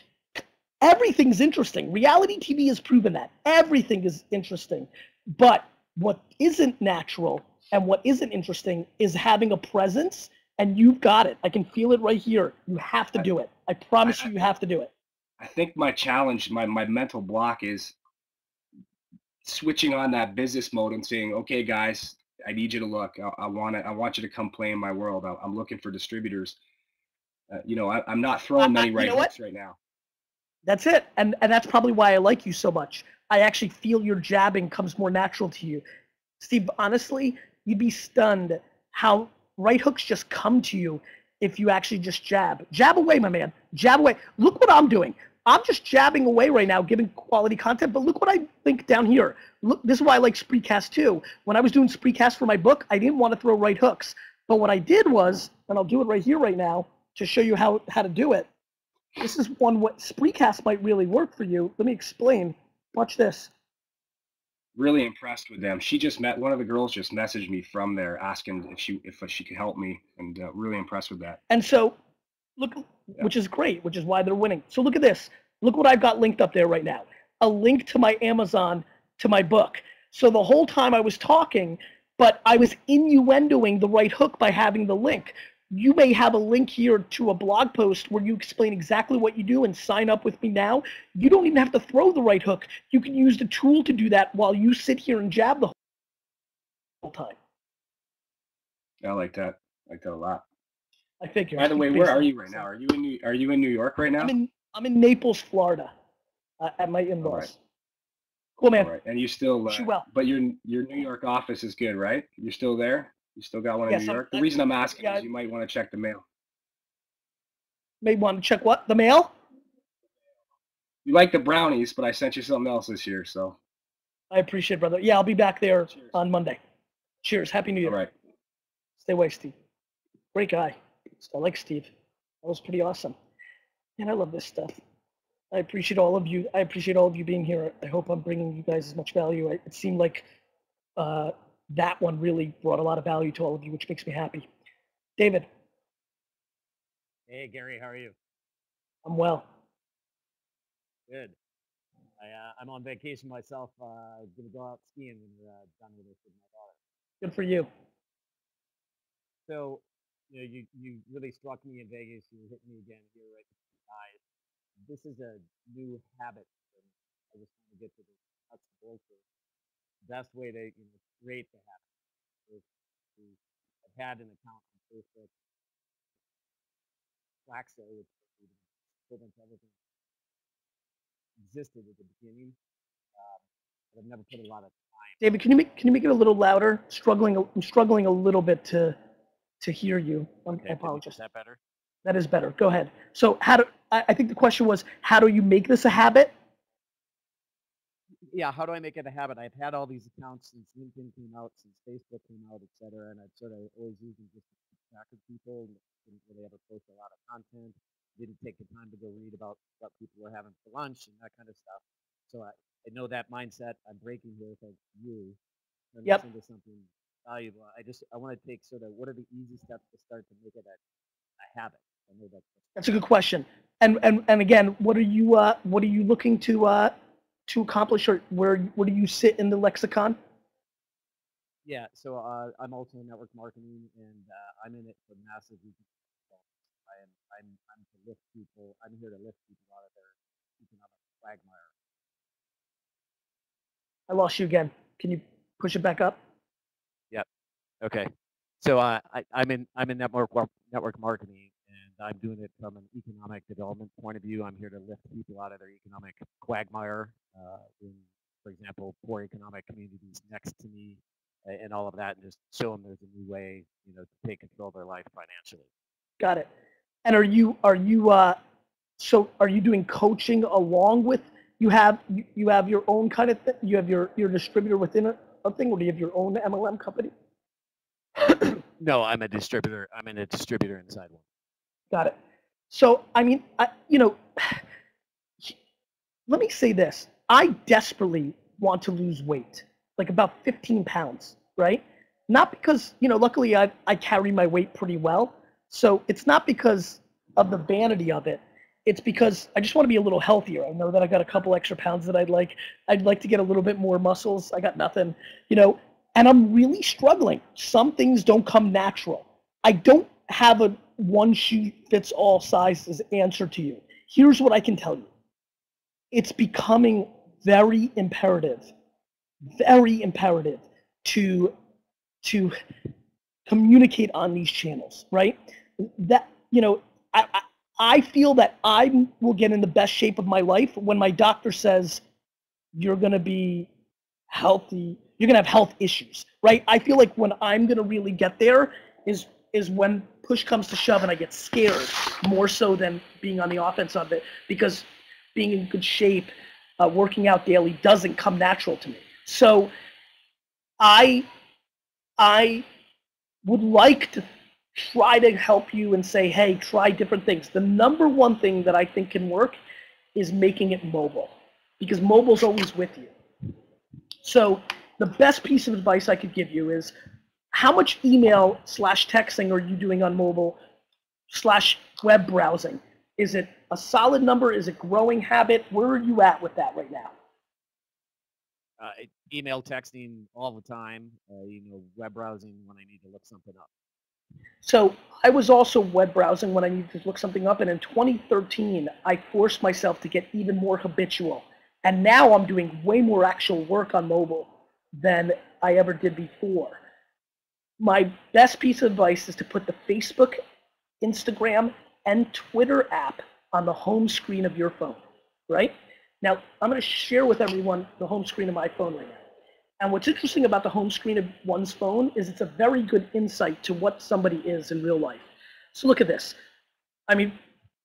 everything's interesting. Reality TV has proven that everything is interesting. But what isn't natural and what isn't interesting is having a presence, and you've got it. I can feel it right here. You have to do it. I promise you have to do it. I think my challenge, my mental block is switching on that business mode and saying, okay, guys, I need you to look. I want you to come play in my world. I'm looking for distributors. I'm not throwing many right hooks right now. That's it. And that's probably why I like you so much. I actually feel your jabbing comes more natural to you. Steve, honestly, you'd be stunned how right hooks just come to you if you actually just jab. Jab away, my man. Jab away. Look what I'm doing. I'm just jabbing away right now, giving quality content, but look what I think down here. Look, this is why I like Spreecast too. When I was doing Spreecast for my book, I didn't want to throw right hooks. But what I did was, and I'll do it right here right now to show you how to do it. This is what Spreecast might really work for you. Let me explain. Watch this. Really impressed with them. One of the girls just messaged me from there asking if she could help me, and really impressed with that. And so, look, which is great, which is why they're winning. So look at this. Look what I've got linked up there right now. A link to my Amazon, to my book. So the whole time I was talking, but I was innuendoing the right hook by having the link. You may have a link here to a blog post where you explain exactly what you do and sign up with me now. You don't even have to throw the right hook. You can use the tool to do that while you sit here and jab the whole time. I like that. I like that a lot. I figure. By the way, where are you right now? Are you in New York right now? I'm in Naples, Florida, at my in-laws. All right. Cool, man. All right. And you still, but your New York office is good, right? You're still there? You still got one in New York? The reason I'm asking is you might want to check the mail. May want to check what? The mail? You like the brownies, but I sent you something else this year, so. I appreciate it, brother. Yeah, I'll be back there on Monday. Cheers. Happy New Year. All right. Stay away, Steve. Great guy. I like Steve. That was pretty awesome. Man, I love this stuff. I appreciate all of you. I appreciate all of you being here. I hope I'm bringing you guys as much value. It seemed like that one really brought a lot of value to all of you, which makes me happy. David. Hey, Gary, how are you? I'm well. Good. I'm on vacation myself. I'm going to go out skiing when we're done with this with my daughter. Good for you. So, you really struck me in Vegas. You hit me again here right in the eyes. This is a new habit for me. I just want to get to the nuts and bolts of the best way to create the habit. I've had an account on Facebook, Waxo, which equivalent to everything existed at the beginning, but I've never put a lot of time. David, can you make it a little louder? I'm struggling a little bit to hear you. Okay, I apologize. Is that better? That is better. Go ahead. So I think the question was, how do you make this a habit? Yeah, how do I make it a habit? I've had all these accounts since LinkedIn came out, since Facebook came out, et cetera, and I've sort of always used them just to keep track of people. Didn't really ever post a lot of content. Didn't take the time to go read about what people were having for lunch and that kind of stuff. So I know that mindset I'm breaking here thanks to you. Turn this into something valuable. I want to take sort of what are the easy steps to start to make it a habit. I know that's a good question. And again, what are you looking to accomplish, or where do you sit in the lexicon? Yeah, so I'm also in network marketing, and I'm in it for massive. I'm to lift people. I'm here to lift people out of their economic quagmire. I lost you again. Can you push it back up? Yep. Okay. So I'm in network marketing, and I'm doing it from an economic development point of view. I'm here to lift people out of their economic quagmire, in, for example, poor economic communities next to me, and all of that, and just show them there's a new way, to take control of their life financially. Got it. And are you So are you doing coaching along with, you have your own kind of thing, you have your distributor within a thing, or do you have your own MLM company? No, I'm a distributor. I'm in a distributor inside one. Got it. So, I mean, you know, let me say this. I desperately want to lose weight, like about 15 pounds, right? Not because, you know, luckily I carry my weight pretty well. So it's not because of the vanity of it. It's because I just want to be a little healthier. I know that I got a couple extra pounds that I'd like to get a little bit more muscles. I got nothing, you know, and I'm really struggling. Some things don't come natural. I don't have a one shoe fits all sizes answer to you. Here's what I can tell you. It's becoming very imperative to communicate on these channels, right? That, you know, I feel that I will get in the best shape of my life when my doctor says you're going to be healthy, you're going to have health issues, right? I feel like when I'm going to really get there is when push comes to shove and I get scared more so than being on the offense of it, because being in good shape, working out daily doesn't come natural to me. So I would like to try to help you and say, hey, try different things. The number one thing that I think can work is making it mobile, because mobile's always with you. So the best piece of advice I could give you is, how much email / texting are you doing on mobile / web browsing? Is it a solid number? Is it growing habit? Where are you at with that right now? Email, texting all the time. You know, web browsing when I need to look something up. So I was also web browsing when I needed to look something up, and in 2013, I forced myself to get even more habitual. And now I'm doing way more actual work on mobile than I ever did before. My best piece of advice is to put the Facebook, Instagram, and Twitter app on the home screen of your phone, right? Now, I'm going to share with everyone the home screen of my phone right now. And what's interesting about the home screen of one's phone is it's a very good insight to what somebody is in real life. So look at this. I mean,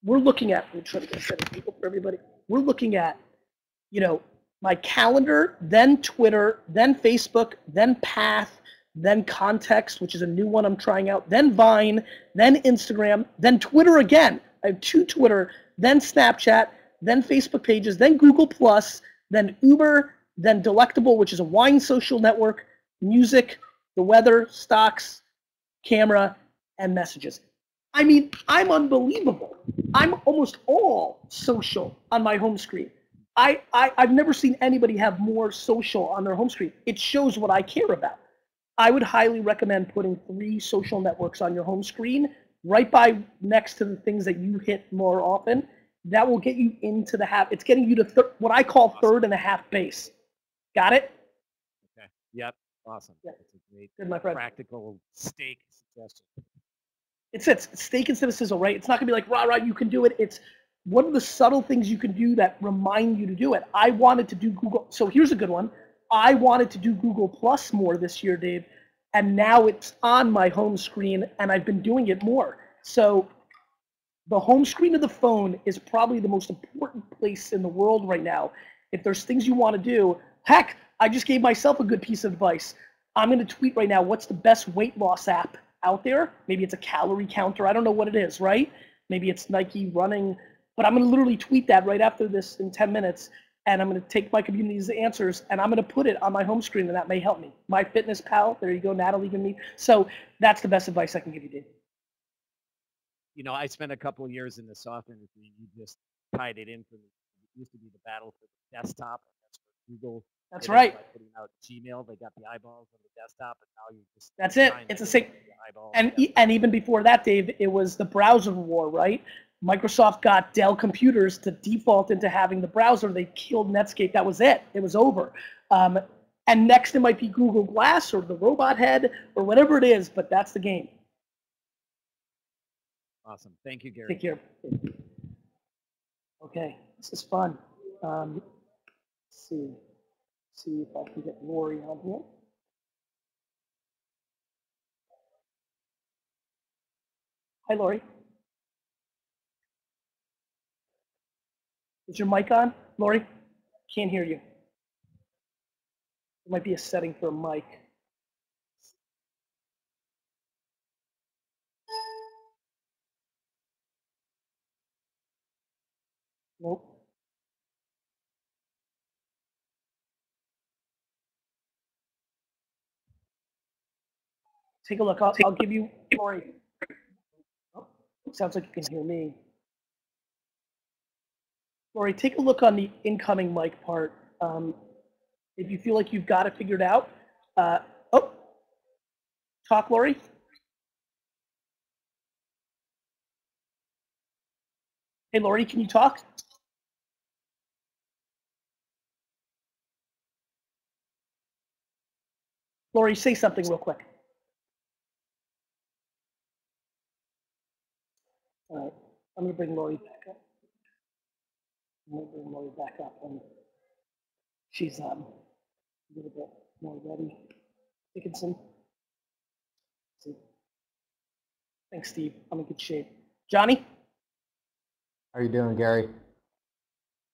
we're looking at, let me try to get a set of people for everybody. We're looking at, you know, my calendar, then Twitter, then Facebook, then Path, then Context, which is a new one I'm trying out, then Vine, then Instagram, then Twitter again. I have 2 Twitter, then Snapchat, then Facebook pages, then Google+, then Uber, then Delectable, which is a wine social network, music, the weather, stocks, camera, and messages. I mean, I'm unbelievable. I'm almost all social on my home screen. I've never seen anybody have more social on their home screen. It shows what I care about. I would highly recommend putting 3 social networks on your home screen, right by next to the things that you hit more often. That will get you into the half. It's getting you to what I call third and a half base. Got it? Okay. Yep. Awesome. Yep. That's a great, Good, my friend. practical steak suggestion. It's steak instead of sizzle, right? It's not gonna be like rah rah, you can do it. It's what are the subtle things you can do that remind you to do it. I wanted to do Google. So here's a good one. I wanted to do Google Plus more this year, Dave, and now it's on my home screen, and I've been doing it more. So the home screen of the phone is probably the most important place in the world right now. If there's things you want to do, heck, I just gave myself a good piece of advice. I'm going to tweet right now, what's the best weight loss app out there? Maybe it's a calorie counter. I don't know what it is, right? Maybe it's Nike running, but I'm going to literally tweet that right after this in 10 minutes. And I'm going to take my community's answers and I'm going to put it on my home screen, and that may help me. My Fitness Pal, there you go, Natalie gave me. So that's the best advice I can give you, Dave. You know, I spent a couple of years in the software industry. You just tied it in for me. It used to be the battle for the desktop, and that's where Google. That's right. By putting out Gmail, they got the eyeballs on the desktop, and now you just. That's it. It's the same. And even before that, Dave, it was the browser war, right? Microsoft got Dell computers to default into having the browser. They killed Netscape. That was it. It was over. And next it might be Google Glass or the robot head or whatever it is, but that's the game. Awesome. Thank you, Gary. Take care. Okay, this is fun. Let's see if I can get Lori on here. Hi, Lori. Is your mic on, Lori? Can't hear you. There might be a setting for a mic. Nope. Take a look. I'll give you, Lori. Oh, sounds like you can hear me. Lori, take a look on the incoming mic part. If you feel like you've got it figured out. Oh, talk, Lori. Hey, Lori, can you talk? Lori, say something real quick. All right, I'm gonna bring Lori back up. And she's a little bit more ready. Dickinson. See. Thanks, Steve. I'm in good shape. Johnny, How are you doing, Gary?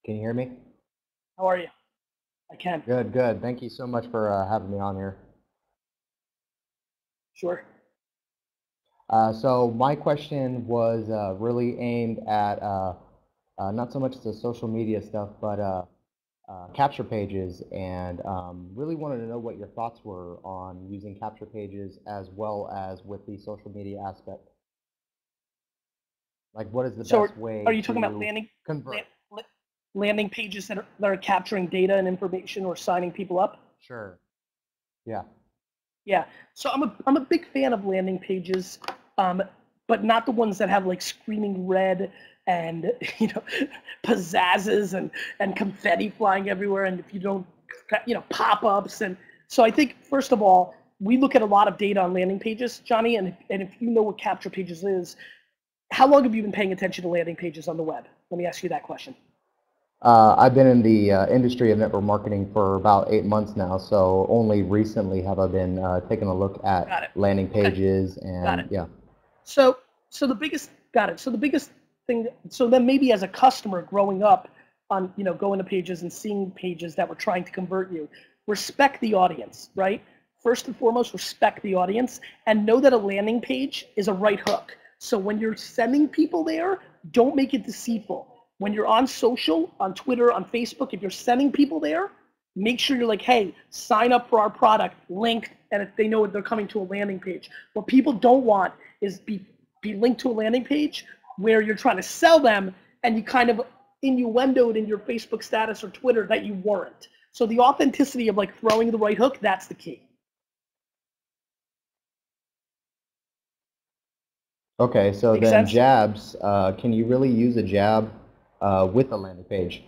Can you hear me? how are you? I can. Good, good. Thank you so much for having me on here. Sure. So my question was really aimed at not so much the social media stuff, but capture pages, and really wanted to know what your thoughts were on using capture pages as well as with the social media aspect. Like, what is the best way are you talking to about convert? landing pages that are capturing data and information or signing people up? Sure. Yeah. Yeah. So I'm a big fan of landing pages, but not the ones that have like screaming red and pizzazzes and confetti flying everywhere, and if you don't, pop-ups. And so I think first of all, we look at a lot of data on landing pages, Johnny, and if you know what capture pages is, how long have you been paying attention to landing pages on the web? Let me ask you that question. I've been in the industry of network marketing for about 8 months now, so only recently have I been taking a look at landing pages. Okay. And yeah. So the biggest thing. So then maybe as a customer growing up on going to pages and seeing pages that were trying to convert you, respect the audience, right? First and foremost, respect the audience and know that a landing page is a right hook. So when you're sending people there, don't make it deceitful. When you're on social, on Twitter, on Facebook, if you're sending people there, make sure you're like, hey, sign up for our product, link, and if they know they're coming to a landing page. What people don't want is be linked to a landing page where you're trying to sell them and you kind of innuendoed in your Facebook status or Twitter that you weren't. So the authenticity of like throwing the right hook, that's the key. Okay, so Make then sense? jabs, can you really use a jab with a landing page?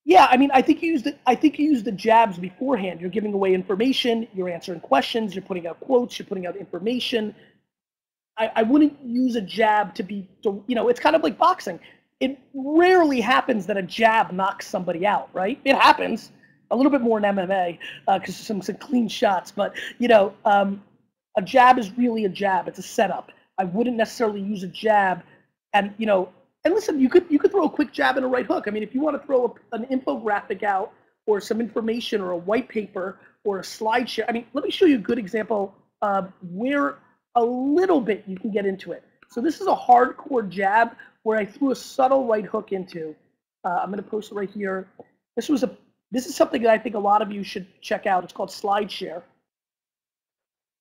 Yeah, I mean, I think you use the jabs beforehand. You're giving away information, you're answering questions, you're putting out quotes, you're putting out information. I wouldn't use a jab to be, it's kind of like boxing. It rarely happens that a jab knocks somebody out, right? It happens a little bit more in MMA because some clean shots, but a jab is really a jab. It's a setup. I wouldn't necessarily use a jab, and listen, you could throw a quick jab and a right hook. I mean, if you want to throw an infographic out or some information or a white paper or a slideshare. I mean, let me show you a good example of where a little bit you can get into it. So this is a hardcore jab where I threw a subtle right hook into. I'm going to post it right here. This is something that I think a lot of you should check out. It's called SlideShare.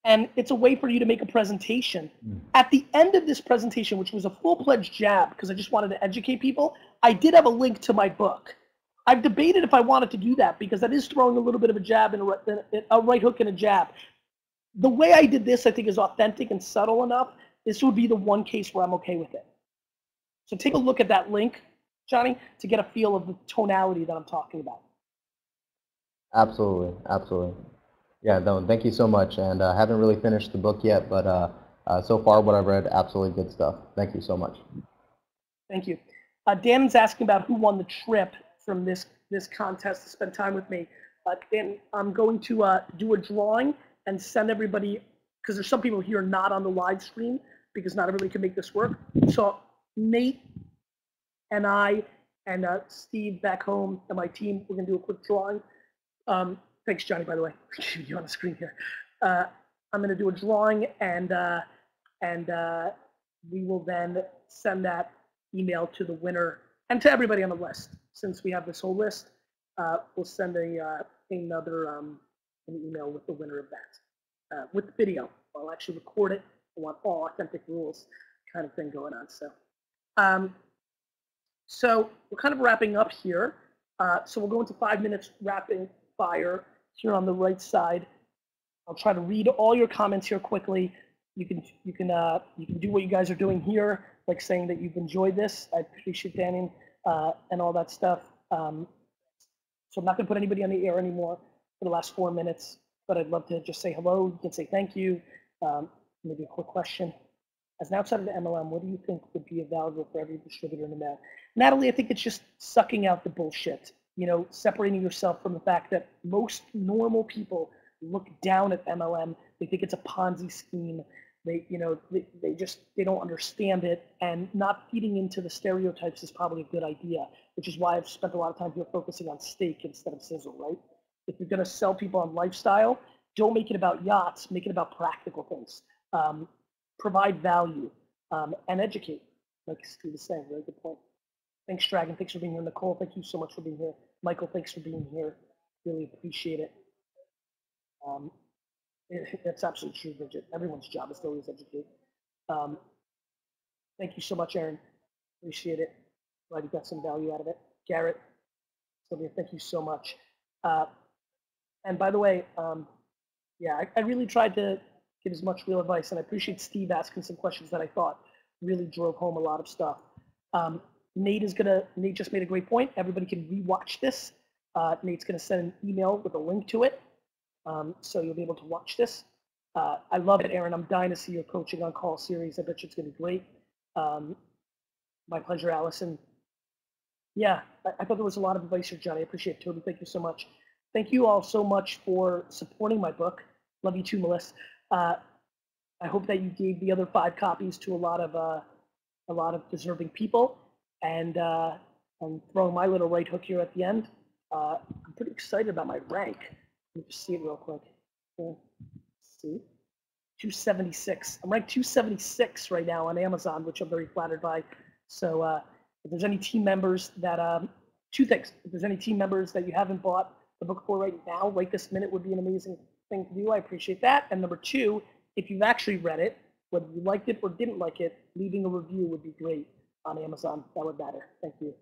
And it's a way for you to make a presentation. At the end of this presentation, which was a full-fledged jab, because I just wanted to educate people, I did have a link to my book. I've debated if I wanted to do that because that is throwing a little bit of a jab and a right hook and a jab. The way I did this, I think, is authentic and subtle enough. This would be the one case where I'm okay with it. So take a look at that link, Johnny, to get a feel of the tonality that I'm talking about. Absolutely, absolutely. Yeah, no, thank you so much. And I haven't really finished the book yet, but so far what I've read, absolutely good stuff. Thank you so much. Thank you. Dan's asking about who won the trip from this contest to spend time with me. Dan, I'm going to do a drawing and send everybody, because there's some people here not on the live stream because not everybody can make this work. So Nate and I And Steve back home and my team, we're going to do a quick drawing. Thanks, Johnny, by the way. You're on the screen here. I'm going to do a drawing, and we will then send that email to the winner and to everybody on the list. Since we have this whole list, we'll send another an email with the winner of that, with the video. I'll actually record it. I want all authentic rules kind of thing going on. So we're kind of wrapping up here. So we'll go into 5 minutes rapid fire here on the right side. I'll try to read all your comments here quickly. You can do what you guys are doing here, like saying that you've enjoyed this. I appreciate Daniel and all that stuff. So I'm not going to put anybody on the air anymore for the last 4 minutes, but I'd love to just say hello. You can say thank you. Maybe a quick question. As an outsider to MLM, what do you think would be valuable for every distributor in the mail? Natalie, I think it's just sucking out the bullshit. You know, separating yourself from the fact that most normal people look down at MLM. They think it's a Ponzi scheme. They don't understand it, and not feeding into the stereotypes is probably a good idea, which is why I've spent a lot of time here focusing on steak instead of sizzle, right? If you're going to sell people on lifestyle, don't make it about yachts, make it about practical things. Provide value and educate, like Steve was saying. Very good point. Thanks, Dragon. Thanks for being here. Nicole, thank you so much for being here. Michael, thanks for being here. Really appreciate it. It's absolutely true, Bridget. Everyone's job is to always educate. Thank you so much, Aaron. Appreciate it. Glad you got some value out of it. Garrett, Sylvia, thank you so much. And by the way, yeah, I really tried to give as much real advice, and I appreciate Steve asking some questions that I thought really drove home a lot of stuff. Nate just made a great point. Everybody can rewatch this. Nate's gonna send an email with a link to it, so you'll be able to watch this. I love it, Aaron. I'm dying to see your coaching on call series. I bet you it's gonna be great. My pleasure, Allison. Yeah, I thought there was a lot of advice here, Johnny. I appreciate it, Toby. Thank you so much. Thank you all so much for supporting my book. Love you too, Melissa. I hope that you gave the other 5 copies to a lot of deserving people, and throwing my little right hook here at the end. I'm pretty excited about my rank. Let me just see it real quick. Let's see, 276. I'm ranked 276 right now on Amazon, which I'm very flattered by. So if there's any team members that 2 things. If there's any team members that you haven't bought the book for right now, right this minute would be an amazing thing to do. I appreciate that. And number 2, if you've actually read it, whether you liked it or didn't like it, leaving a review would be great on Amazon. That would matter. Thank you.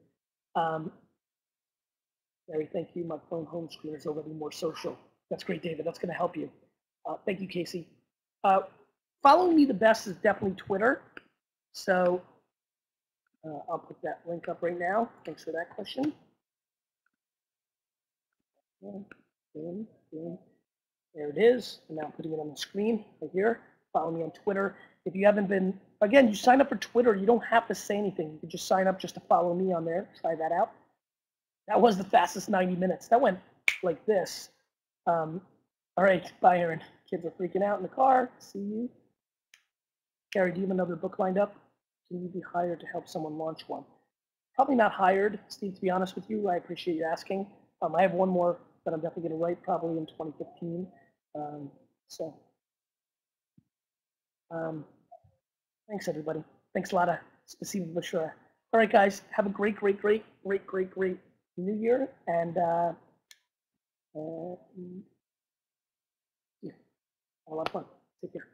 Gary, thank you. My phone home screen is already more social. That's great, David. That's going to help you. Thank you, Casey. Following me the best is definitely Twitter. So I'll put that link up right now. Thanks for that question. There it is. And now I'm putting it on the screen right here. Follow me on Twitter. If you haven't been, again, you sign up for Twitter. You don't have to say anything. You can just sign up just to follow me on there. Try that out. That was the fastest 90 minutes. That went like this. All right. Bye, Aaron. Kids are freaking out in the car. See you. Gary, do you have another book lined up? Can you be hired to help someone launch one? Probably not hired, Steve, to be honest with you. I appreciate you asking. I have one more that I'm definitely going to write probably in 2015. Thanks, everybody. Thanks a lot. Spasibo большое. All right, guys. Have a great New Year. And yeah, a lot of fun. Take care.